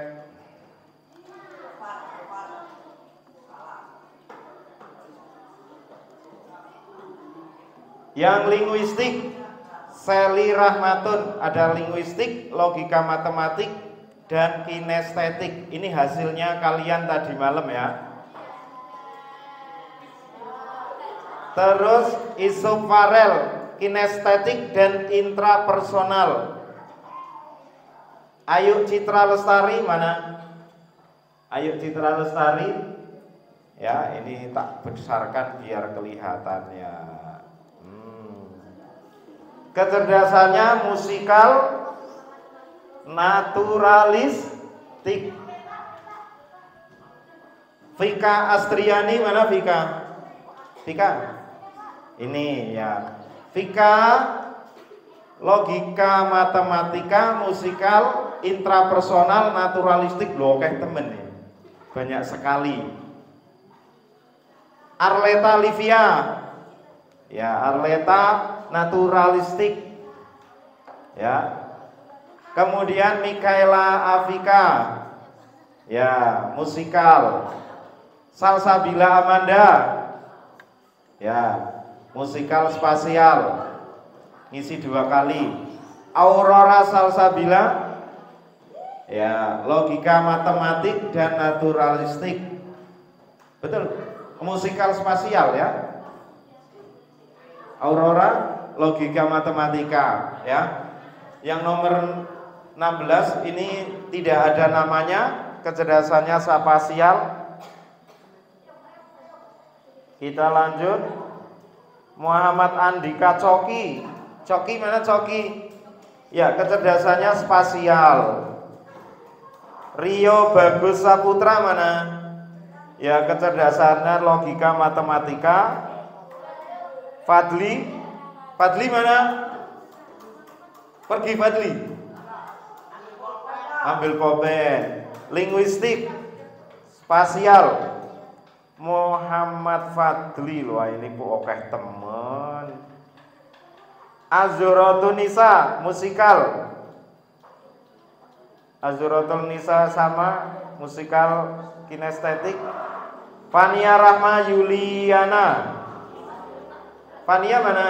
Yang linguistik, Seli Rahmatun, ada linguistik, logika matematik, dan kinestetik. Ini hasilnya kalian tadi malam ya. Terus Isuf Farel, kinestetik dan intrapersonal. Ayu Citra Lestari mana? Ayu Citra Lestari. Ya, ini tak besarkan biar kelihatannya. Kecerdasannya musikal, naturalistik. Vika Astriani mana Vika? Vika? Ini ya. Vika logika matematika, musikal, intrapersonal, naturalistik. Loh, kayak temen nih. Banyak sekali. Arleta Livia. Ya, Arleta naturalistik. Ya. Kemudian Mikaela Afika. Ya, musikal. Salsabila Amanda. Ya, musikal spasial. Ngisi 2 kali. Aurora Salsabila. Ya, logika matematik dan naturalistik. Betul. Musikal spasial ya. Aurora logika matematika ya. Yang nomor 16 ini tidak ada namanya, kecerdasannya spasial. Kita lanjut. Muhammad Andika Coki. Coki mana Coki? Ya, kecerdasannya spasial. Rio Bagus Saputra mana? Ya, kecerdasannya logika matematika. Fadli mana? Pergi Fadli. Ambil pulpen. Linguistik, spasial. Muhammad Fadli, loh ini bu oke temen. Azuratul Nisa, musikal. Azuratul Nisa sama musikal kinestetik. Fania Rahma Yuliana. Fania mana?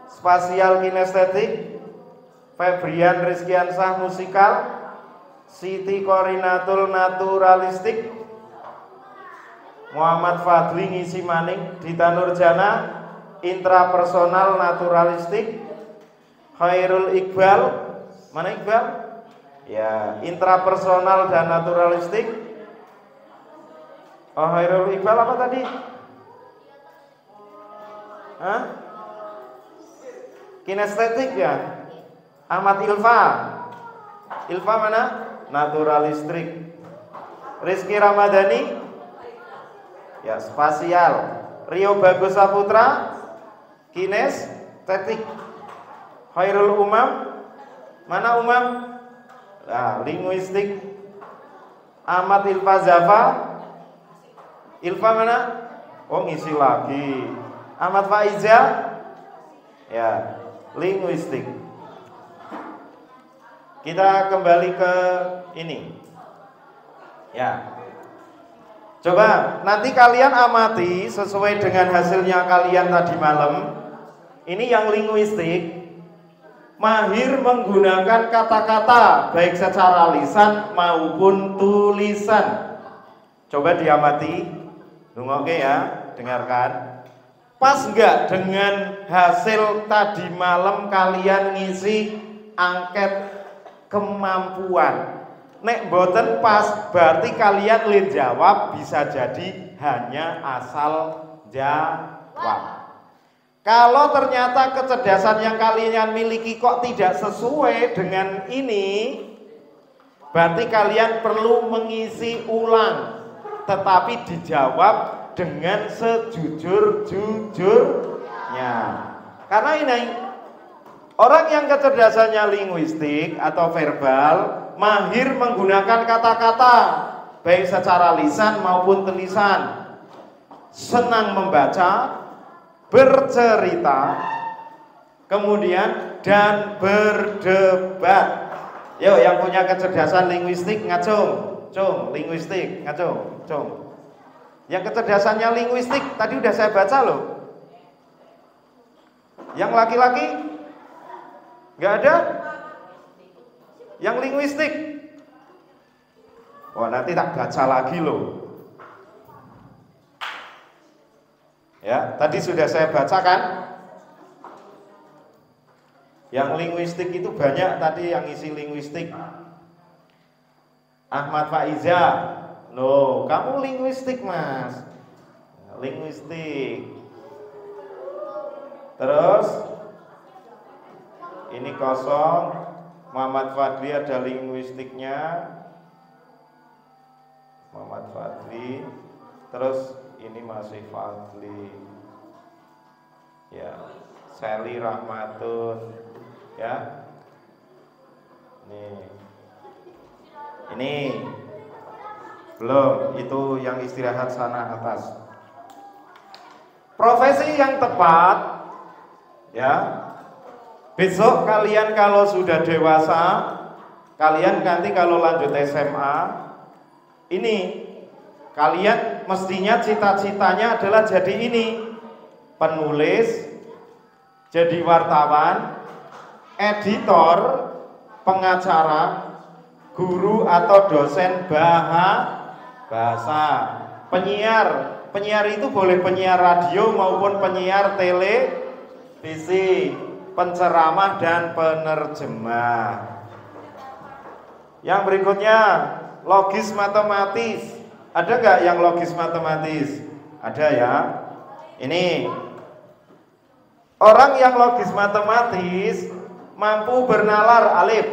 Spasial kinestetik. Febrian Rizkiansah musikal. Siti Korinatul naturalistik. Muhammad Fadli ngisi maning. Dita Nurjana intrapersonal naturalistik. Khairul Iqbal, mana Iqbal? Ya, intrapersonal dan naturalistik. Oh, Khairul Iqbal apa tadi? Hah? Kinestetik ya. Ahmad Ilfa. Ilfa mana? Naturalistik. Rizky Ramadhani. Ya, spasial. Rio Bagus Saputra. Kinestetik. Khairul Umam. Mana Umam? Nah, linguistik. Ahmad Ilfa Zafa. Ilfa mana? Oh, ngisi lagi. Ahmad Faiza. Ya, linguistik. Kita kembali ke ini. Ya. Coba nanti kalian amati sesuai dengan hasilnya kalian tadi malam. Ini yang linguistik, mahir menggunakan kata-kata baik secara lisan maupun tulisan. Coba diamati. Oke ya, dengarkan. Pas enggak dengan hasil tadi malam kalian ngisi angket kemampuan? Nek boten pas, berarti kalian lin jawab bisa jadi hanya asal jawab. Kalau ternyata kecerdasan yang kalian miliki kok tidak sesuai dengan ini, berarti kalian perlu mengisi ulang, tetapi dijawab dengan sejujur-jujurnya. Karena ini orang yang kecerdasannya linguistik atau verbal, mahir menggunakan kata-kata baik secara lisan maupun tulisan, senang membaca, bercerita, kemudian dan berdebat. Yo, yang punya kecerdasan linguistik ngacung, cung, linguistik ngacung, cung. Yang kecerdasannya linguistik tadi udah saya baca loh. Yang laki-laki nggak ada? Yang linguistik, wah nanti tak baca lagi loh. Ya, tadi sudah saya bacakan. Yang linguistik itu banyak tadi yang isi linguistik. Ahmad Faiza, loh kamu linguistik mas, linguistik. Terus ini kosong. Muhammad Fadli ada linguistiknya. Muhammad Fadli. Terus ini masih Fadli. Ya, Sally Rahmatun. Ya. Ini belum, itu yang istirahat sana atas. Profesi yang tepat, ya. Besok kalian kalau sudah dewasa, kalian nanti kalau lanjut SMA, ini kalian mestinya cita-citanya adalah jadi ini, penulis, jadi wartawan, editor, pengacara, guru atau dosen bahasa, penyiar. Penyiar itu boleh penyiar radio maupun penyiar televisi, penceramah dan penerjemah. Yang berikutnya logis matematis. Ada nggak yang logis matematis? Ada ya. Ini orang yang logis matematis mampu bernalar alif,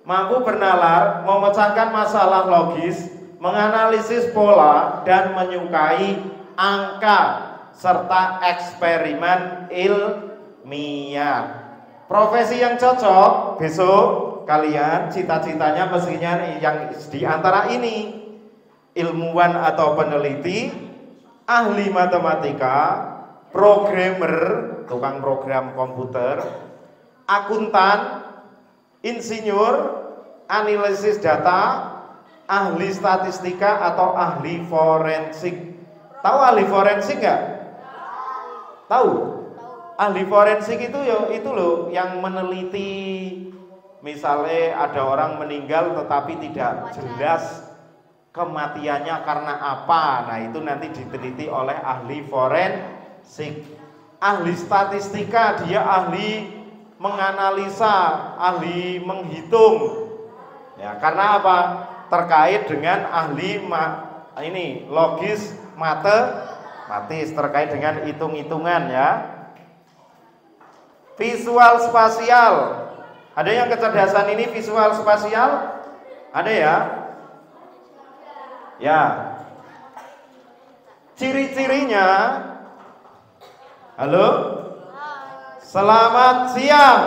mampu bernalar, memecahkan masalah logis, menganalisis pola dan menyukai angka serta eksperimen ilmiah. Profesi yang cocok besok kalian cita-citanya mestinya yang di antara ini: ilmuwan atau peneliti, ahli matematika, programmer, tukang program komputer, akuntan, insinyur, analisis data, ahli statistika atau ahli forensik. Tahu ahli forensik nggak? Tahu? Ahli forensik itu loh yang meneliti, misalnya ada orang meninggal tetapi tidak jelas kematiannya karena apa. Nah itu nanti diteliti oleh ahli forensik. Ahli statistika dia ahli menganalisa, ahli menghitung. Ya, karena apa? Terkait dengan ahli ini logis matematis, terkait dengan hitung-hitungan ya. Visual spasial. Ada yang kecerdasan ini visual spasial? Ada ya? Ya. Ciri-cirinya. Halo? Selamat siang.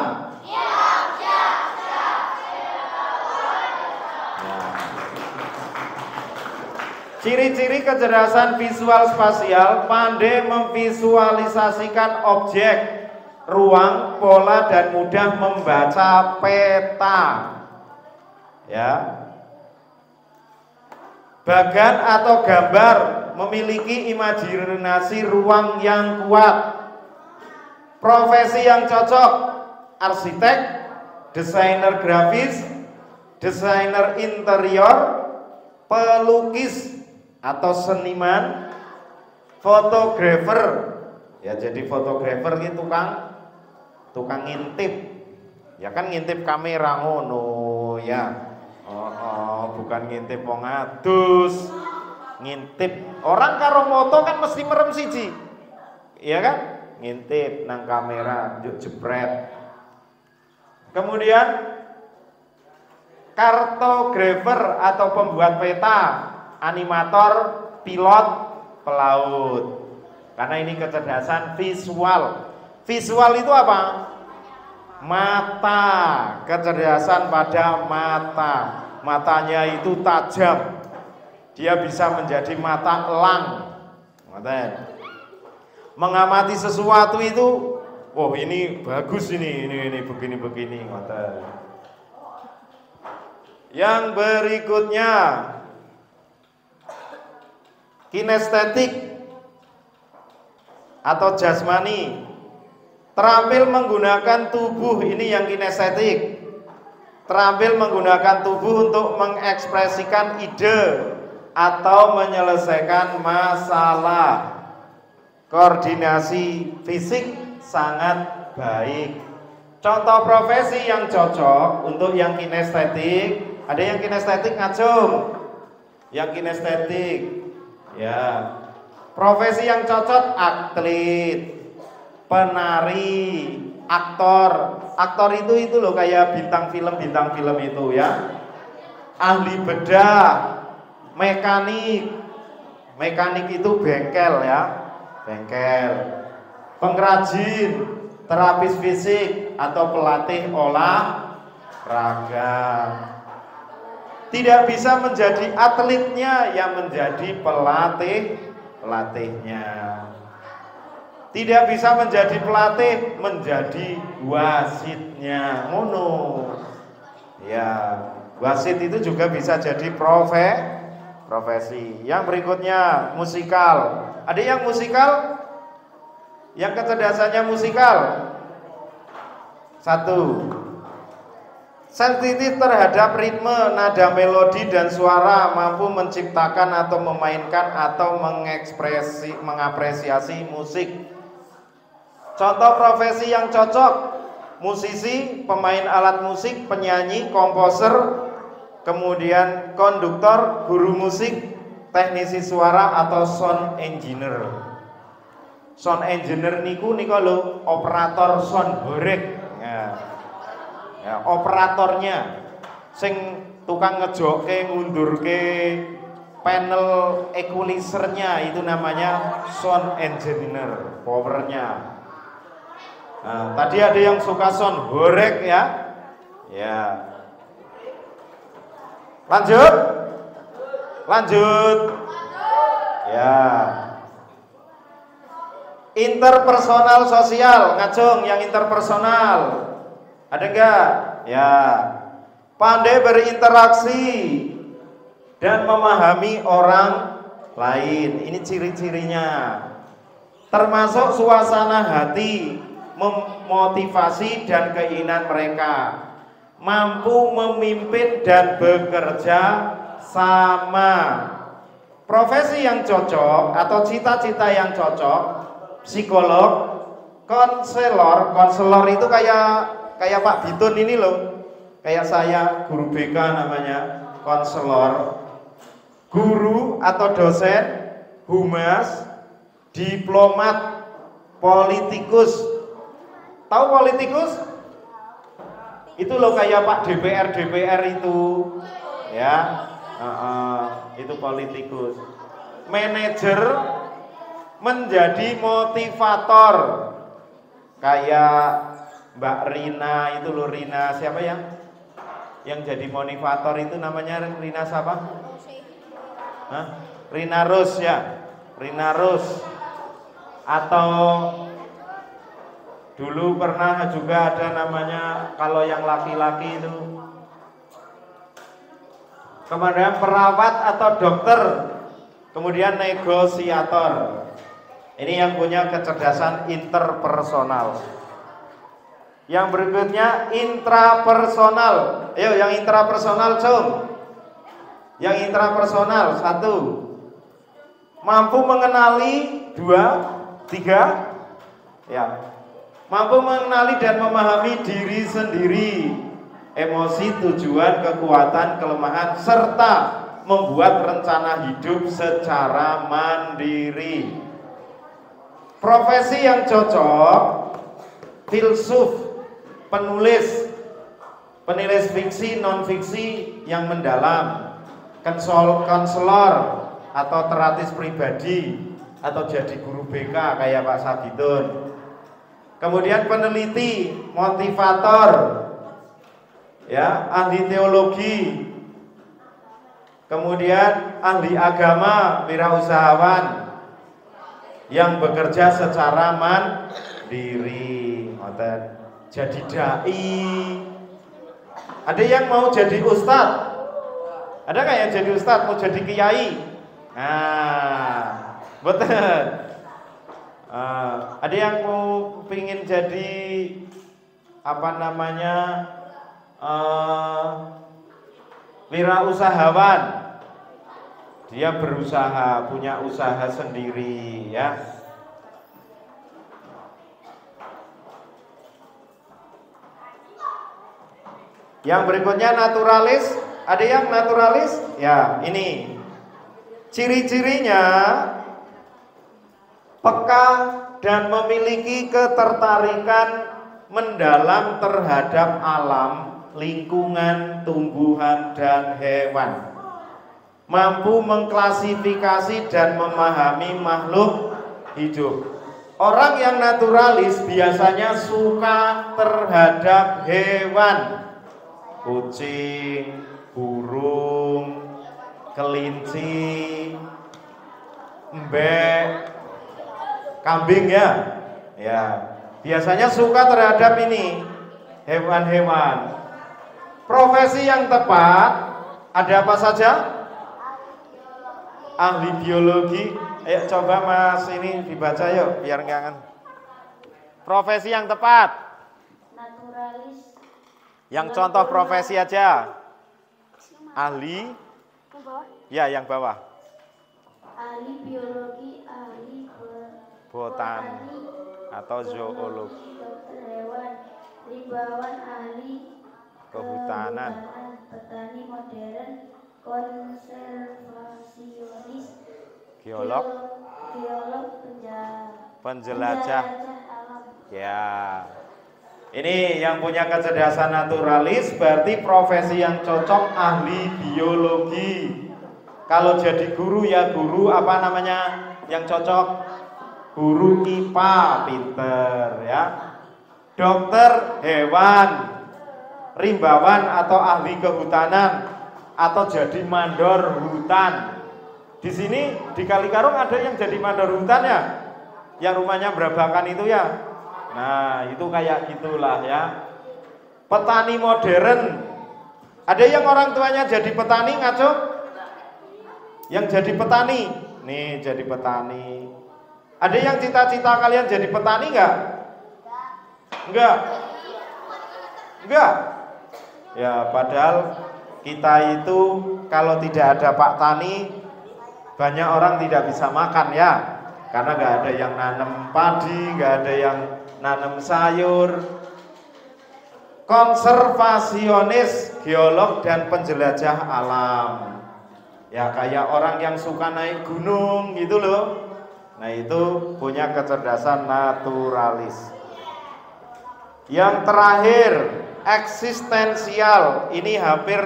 Ciri-ciri kecerdasan visual spasial, pandai memvisualisasikan objek, ruang, pola, dan mudah membaca peta. Ya. Bagan atau gambar memiliki imajinasi ruang yang kuat. Profesi yang cocok, arsitek, desainer grafis, desainer interior, pelukis atau seniman, fotografer. Ya, jadi fotografer itu tukang ngintip. Ya kan ngintip kamera ngono ya. Bukan ngintip wong adus. Ngintip orang karo moto kan mesti merem siji. Iya kan? Ngintip nang kamera yuk jebret. Kemudian kartografer atau pembuat peta, animator, pilot, pelaut. Karena ini kecerdasan visual. Visual itu apa? Mata, kecerdasan pada mata. Matanya itu tajam. Dia bisa menjadi mata elang. Mengamati sesuatu itu, oh ini bagus ini begini. Yang berikutnya, kinestetik atau jasmani, terampil menggunakan tubuh, ini yang kinestetik. Terampil menggunakan tubuh untuk mengekspresikan ide atau menyelesaikan masalah. Koordinasi fisik sangat baik. Contoh profesi yang cocok untuk yang kinestetik, ada yang kinestetik ngacung, yang kinestetik, ya. Profesi yang cocok atlet, penari, aktor. Aktor itu loh kayak bintang film itu ya. Ahli bedah, mekanik itu bengkel ya, bengkel. Pengrajin, terapis fisik atau pelatih olahraga. Tidak bisa menjadi atletnya, yang menjadi pelatihnya. Tidak bisa menjadi pelatih, menjadi wasitnya. Ngono. Ya, wasit itu juga bisa jadi profesi. Yang berikutnya musikal. Ada yang musikal? Yang kecerdasannya musikal. 1. Sensitif terhadap ritme, nada melodi dan suara, mampu menciptakan atau memainkan atau mengapresiasi musik. Contoh profesi yang cocok: musisi, pemain alat musik, penyanyi, komposer, kemudian konduktor, guru musik, teknisi suara atau sound engineer. Sound engineer niku lho operator sound horeg. Ya, operatornya sing tukang ngejoke, ngundurke panel equalizernya, itu namanya sound engineer, powernya. Nah, tadi ada yang suka sound horeg ya. Ya. Lanjut. Ya. Interpersonal sosial, ngacung yang interpersonal. Ada enggak? Ya. Pandai berinteraksi dan memahami orang lain. Ini ciri-cirinya. Termasuk suasana hati, memotivasi dan keinginan mereka. Mampu memimpin dan bekerja sama. Profesi yang cocok atau cita-cita yang cocok: psikolog, konselor itu kayak Pak Bitun ini loh, kayak saya, guru BK namanya, konselor, guru atau dosen, humas, diplomat, politikus. Tahu politikus? Itu loh kayak Pak DPR itu, ya, itu politikus. Manajer, menjadi motivator, kayak Mbak Rina itu loh. Rina siapa yang jadi motivator itu namanya Rina siapa? Hah? Rina Rose ya, Rina Rose. Atau dulu pernah juga ada namanya, kalau yang laki-laki itu kemudian perawat atau dokter, kemudian negosiator. Ini yang punya kecerdasan interpersonal. Yang berikutnya intrapersonal. Ayo yang intrapersonal, cung. Yang intrapersonal, 1. Mampu mengenali, 2, 3. Ya. Mampu mengenali dan memahami diri sendiri, emosi, tujuan, kekuatan, kelemahan, serta membuat rencana hidup secara mandiri. Profesi yang cocok: filsuf, penulis fiksi, non-fiksi yang mendalam, konselor atau terapis pribadi, atau jadi guru BK kayak Pak Sabitun. Kemudian peneliti, motivator, ya, ahli teologi. Kemudian ahli agama, wirausahawan yang bekerja secara mandiri. Jadi dai. Ada yang mau jadi ustadz? Ada nggak yang jadi ustadz, mau jadi kiai? Nah, betul. Ada yang mau pingin jadi apa namanya, wirausahawan? Dia berusaha, punya usaha sendiri, ya. Yang berikutnya naturalis. Ada yang naturalis? Ya, ini ciri-cirinya: peka dan memiliki ketertarikan mendalam terhadap alam, lingkungan, tumbuhan, dan hewan. Mampu mengklasifikasi dan memahami makhluk hidup. Orang yang naturalis biasanya suka terhadap hewan, kucing, burung, kelinci, embek, kambing, ya. Ya, biasanya suka terhadap ini, hewan-hewan. Profesi yang tepat ada apa saja? Ahli biologi. Ayo coba Mas ini dibaca yuk biar ngangen. Profesi yang tepat. Naturalis. Yang contoh profesi aja. Ahli. Ya, yang bawah. Ahli biologi, ahli botani atau zoologi. Dokter hewan, rimbawan, ahli kehutanan, petani modern, konservasionis, geolog, penjelajah alam. Ya. Ini yang punya kecerdasan naturalis, berarti profesi yang cocok ahli biologi. Kalau jadi guru ya guru apa namanya yang cocok? Guru IPA, pinter ya. Dokter hewan, rimbawan atau ahli kehutanan, atau jadi mandor hutan. Di sini di Kalikarung ada yang jadi mandor hutan ya, yang rumahnya berabakan itu ya. Nah itu kayak gitulah ya. Petani modern, ada yang orang tuanya jadi petani ngaco? Yang jadi petani, nih jadi petani. Ada yang cita-cita kalian jadi petani enggak? Enggak? Enggak? Ya padahal kita itu kalau tidak ada Pak Tani, banyak orang tidak bisa makan ya. Karena enggak ada yang nanam padi, enggak ada yang nanam sayur. Konservasionis, geolog dan penjelajah alam. Ya kayak orang yang suka naik gunung gitu loh. Nah itu punya kecerdasan naturalis. Yang terakhir eksistensial. Ini hampir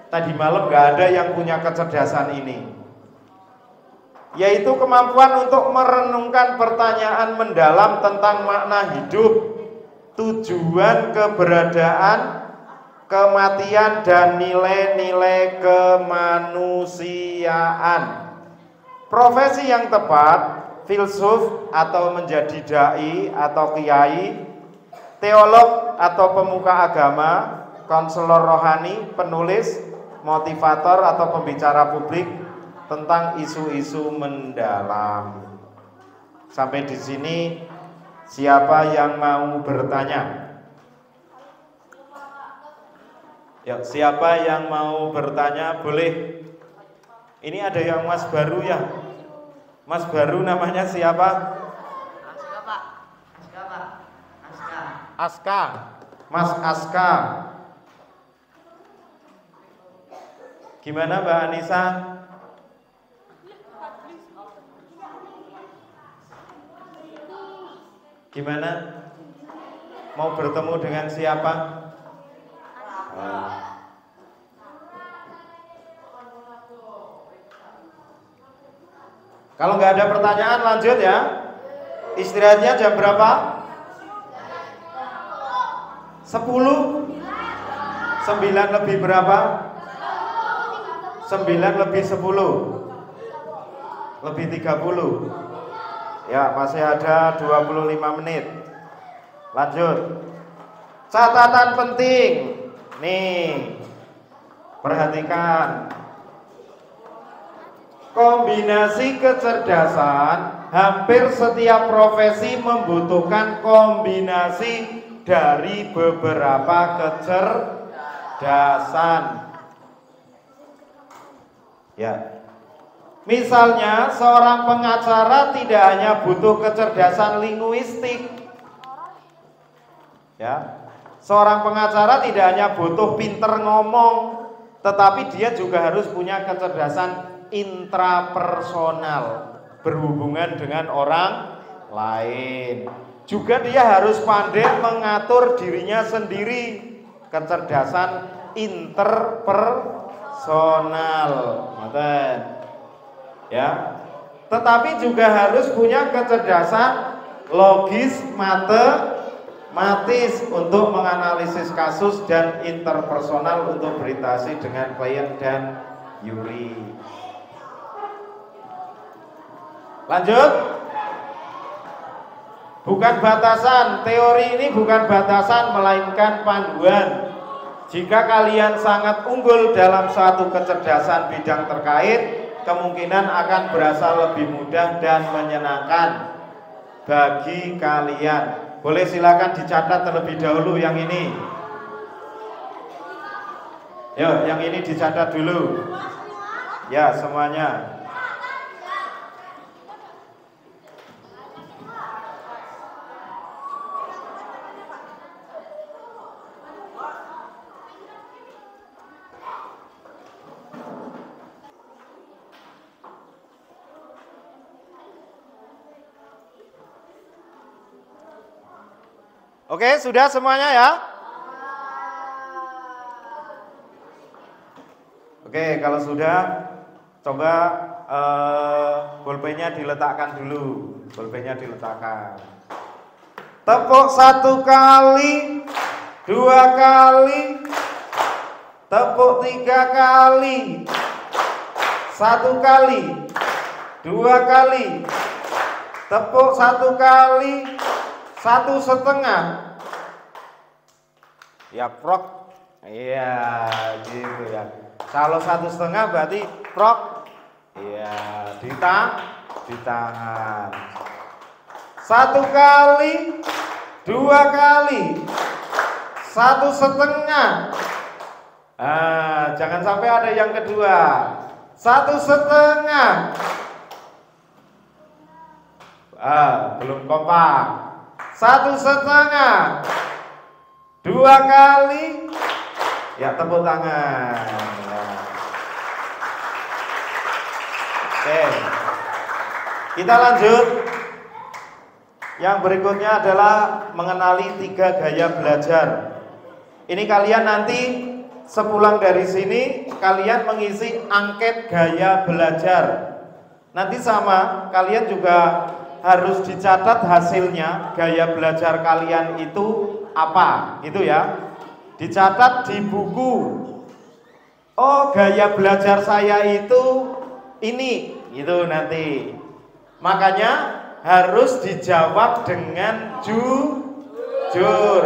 tadi malam gak ada yang punya kecerdasan ini, yaitu kemampuan untuk merenungkan pertanyaan mendalam tentang makna hidup, tujuan keberadaan, kematian, dan nilai-nilai kemanusiaan. Profesi yang tepat, filsuf atau menjadi dai atau kiai, teolog atau pemuka agama, konselor rohani, penulis, motivator atau pembicara publik tentang isu-isu mendalam. Sampai di sini siapa yang mau bertanya? Ya, siapa yang mau bertanya boleh. Ini ada yang mas baru ya. Mas baru namanya siapa? Aska, Pak. Aska, Pak. Aska. Aska. Mas Aska. Gimana Mbak Anissa? Gimana? Mau bertemu dengan siapa? Kalau nggak ada pertanyaan lanjut ya. Istirahatnya jam berapa? 10? 9 lebih berapa? 9 lebih 10? Lebih 30. Ya, masih ada 25 menit. Lanjut. Catatan penting. Nih, perhatikan. Kombinasi kecerdasan, hampir setiap profesi membutuhkan kombinasi dari beberapa kecerdasan. Ya. Misalnya, seorang pengacara tidak hanya butuh kecerdasan linguistik. Ya. Seorang pengacara tidak hanya butuh pinter ngomong, tetapi dia juga harus punya kecerdasan intrapersonal, berhubungan dengan orang lain. Juga dia harus pandai mengatur dirinya sendiri, kecerdasan interpersonal. Ya. Tetapi juga harus punya kecerdasan logis matematis untuk menganalisis kasus dan interpersonal untuk berinteraksi dengan klien dan juri. Lanjut. Bukan batasan, teori ini bukan batasan melainkan panduan. Jika kalian sangat unggul dalam suatu kecerdasan bidang terkait, kemungkinan akan berasa lebih mudah dan menyenangkan bagi kalian. Boleh silakan dicatat terlebih dahulu yang ini. Yo, yang ini dicatat dulu. Ya, semuanya. Oke, sudah semuanya ya? Oke, kalau sudah, coba bolpennya diletakkan dulu. Bolpennya diletakkan. Tepuk 1 kali, 2 kali, tepuk 3 kali, 1 kali, 2 kali, tepuk 1 kali, 1,5. Ya prok. Iya, gitu ya. Kalau 1,5 berarti prok. Iya, ditahan. 1 kali, 2 kali, 1,5. Jangan sampai ada yang kedua. 1,5. Belum kompak. 1,5. 2 kali. Ya, tepuk tangan ya. Oke, kita lanjut. Yang berikutnya adalah mengenali 3 gaya belajar. Ini kalian nanti sepulang dari sini kalian mengisi angket gaya belajar. Nanti sama kalian juga harus dicatat hasilnya, gaya belajar kalian itu apa, gitu ya. Dicatat di buku. Oh, gaya belajar saya itu ini. Itu nanti. Makanya harus dijawab dengan jujur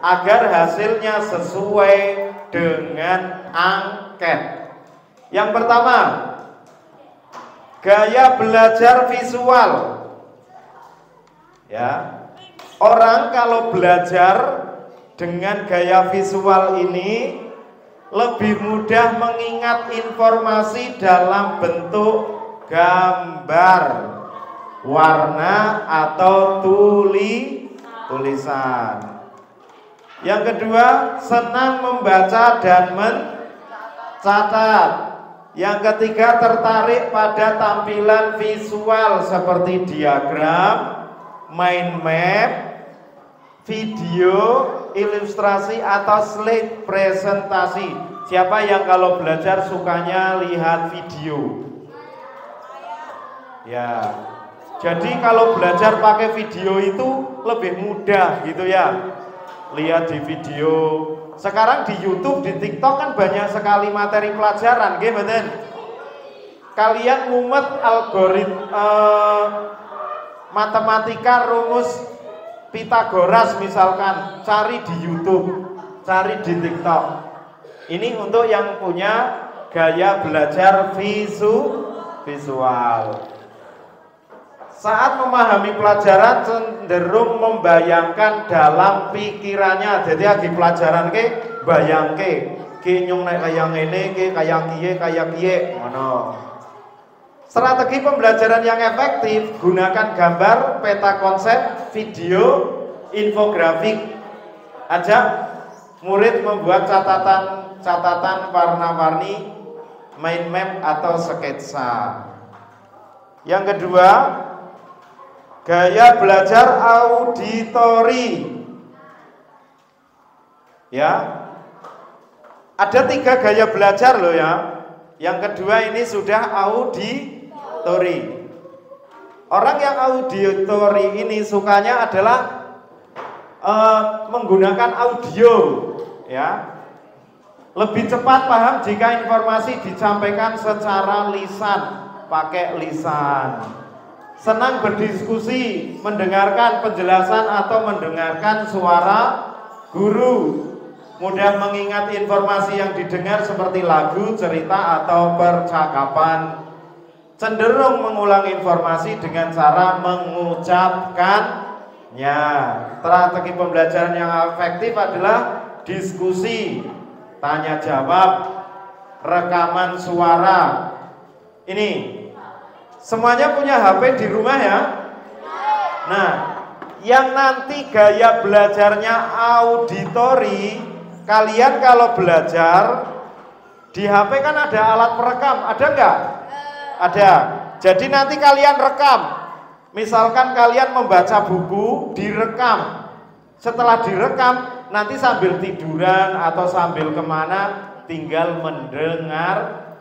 agar hasilnya sesuai dengan angket. Yang pertama, gaya belajar visual. Ya. Orang kalau belajar dengan gaya visual ini lebih mudah mengingat informasi dalam bentuk gambar, warna atau tulisan. Yang kedua, senang membaca dan mencatat. Yang ketiga, tertarik pada tampilan visual seperti diagram, mind map, video, ilustrasi atau slide presentasi. Siapa yang kalau belajar sukanya lihat video? Ya. Jadi kalau belajar pakai video itu lebih mudah gitu ya. Lihat di video. Sekarang di YouTube, di TikTok kan banyak sekali materi pelajaran, nggih mboten? Kalian mumet algoritma matematika rumus Pitagoras misalkan, cari di YouTube, cari di TikTok. Ini untuk yang punya gaya belajar visual. Saat memahami pelajaran cenderung membayangkan dalam pikirannya. Jadi lagi pelajaran ke bayangke, ki nyung nek kaya ngene, ki kaya kiye, ngono. Strategi pembelajaran yang efektif, gunakan gambar, peta konsep, video, infografik. Ajak murid membuat catatan warna-warni, mind map atau sketsa. Yang kedua, gaya belajar auditori. Ya. Ada 3 gaya belajar loh ya. Yang kedua ini sudah auditori. Orang yang auditori ini sukanya adalah menggunakan audio, ya. Lebih cepat paham jika informasi disampaikan secara lisan, pakai lisan. Senang berdiskusi, mendengarkan penjelasan atau mendengarkan suara guru. Mudah mengingat informasi yang didengar seperti lagu, cerita atau percakapan. Cenderung mengulang informasi dengan cara mengucapkannya. Strategi pembelajaran yang efektif adalah diskusi, tanya jawab, rekaman suara. Ini semuanya punya HP di rumah ya. Nah, yang nanti gaya belajarnya auditori, kalian kalau belajar di HP kan ada alat perekam, ada enggak? Ada. Jadi nanti kalian rekam. Misalkan kalian membaca buku, direkam. Setelah direkam, nanti sambil tiduran atau sambil kemana, tinggal mendengarkan.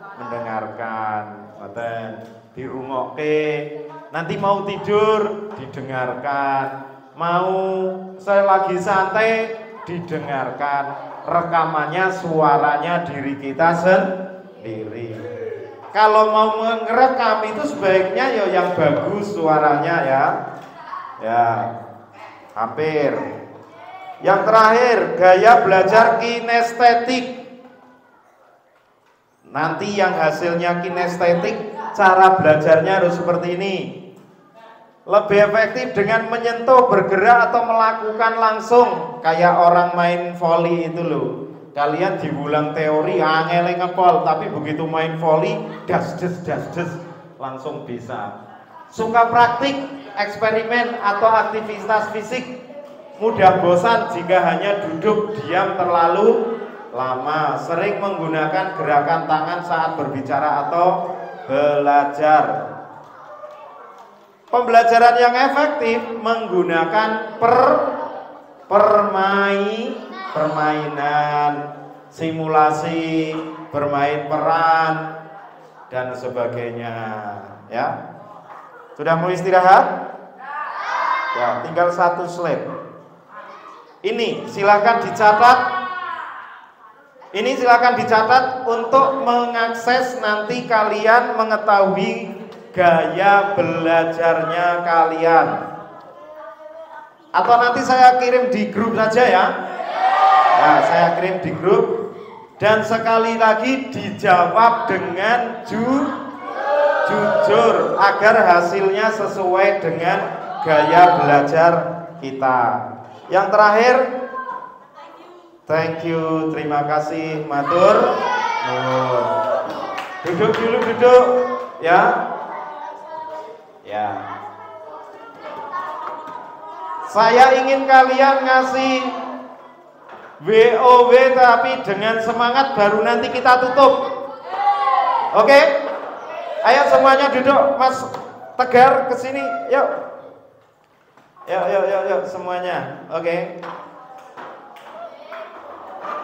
Dirungokke. Nanti mau tidur, didengarkan. Mau lagi santai, didengarkan. Rekamannya, suaranya diri kita sendiri. Kalau mau merekam itu sebaiknya ya yang bagus suaranya ya. Ya, hampir. Yang terakhir, gaya belajar kinestetik. Nanti yang hasilnya kinestetik, cara belajarnya harus seperti ini. Lebih efektif dengan menyentuh, bergerak atau melakukan langsung, kayak orang main volley itu loh. Kalian diulang teori angel ngepol, tapi begitu main volley das langsung bisa. Suka praktik, eksperimen atau aktivitas fisik, mudah bosan jika hanya duduk diam terlalu lama. Sering menggunakan gerakan tangan saat berbicara atau belajar. Pembelajaran yang efektif menggunakan permainan, simulasi, bermain peran dan sebagainya, ya. Sudah mau istirahat? Ya, tinggal 1 slide. Ini silakan dicatat. Ini silakan dicatat untuk mengakses nanti kalian mengetahui gaya belajarnya kalian. Atau nanti saya kirim di grup saja ya. Nah, saya kirim di grup. Dan sekali lagi dijawab dengan jujur agar hasilnya sesuai dengan gaya belajar kita. Yang terakhir, thank you, terima kasih, matur. Duduk dulu, duduk ya. Ya. Saya ingin kalian ngasih WOW tapi dengan semangat, baru nanti kita tutup. Oke? Ayo semuanya duduk, Mas Tegar kesini, yuk. Yuk semuanya. Oke.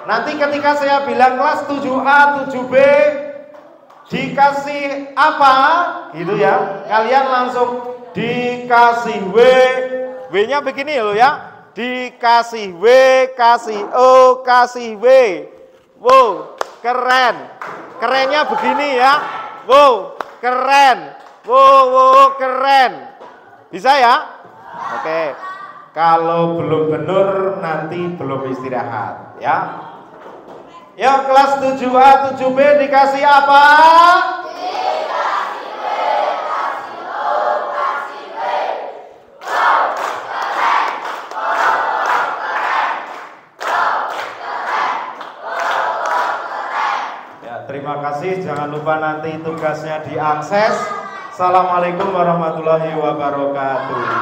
Nanti ketika saya bilang kelas 7A, 7B dikasih apa gitu ya, kalian langsung dikasih W-nya begini loh ya. Dikasih W, kasih O, kasih W. Wow, keren. Kerennya begini ya. Wow, keren. Wow, keren. Bisa ya? Oke. Kalau belum benar nanti belum istirahat ya. Yuk kelas 7A, 7B dikasih apa? Dikasih W, kasih O, kasih W. Wow, keren. Wow, keren. Wow, keren. Wow, keren. Ya, terima kasih. Jangan lupa nanti tugasnya diakses. Assalamualaikum warahmatullahi wabarakatuh.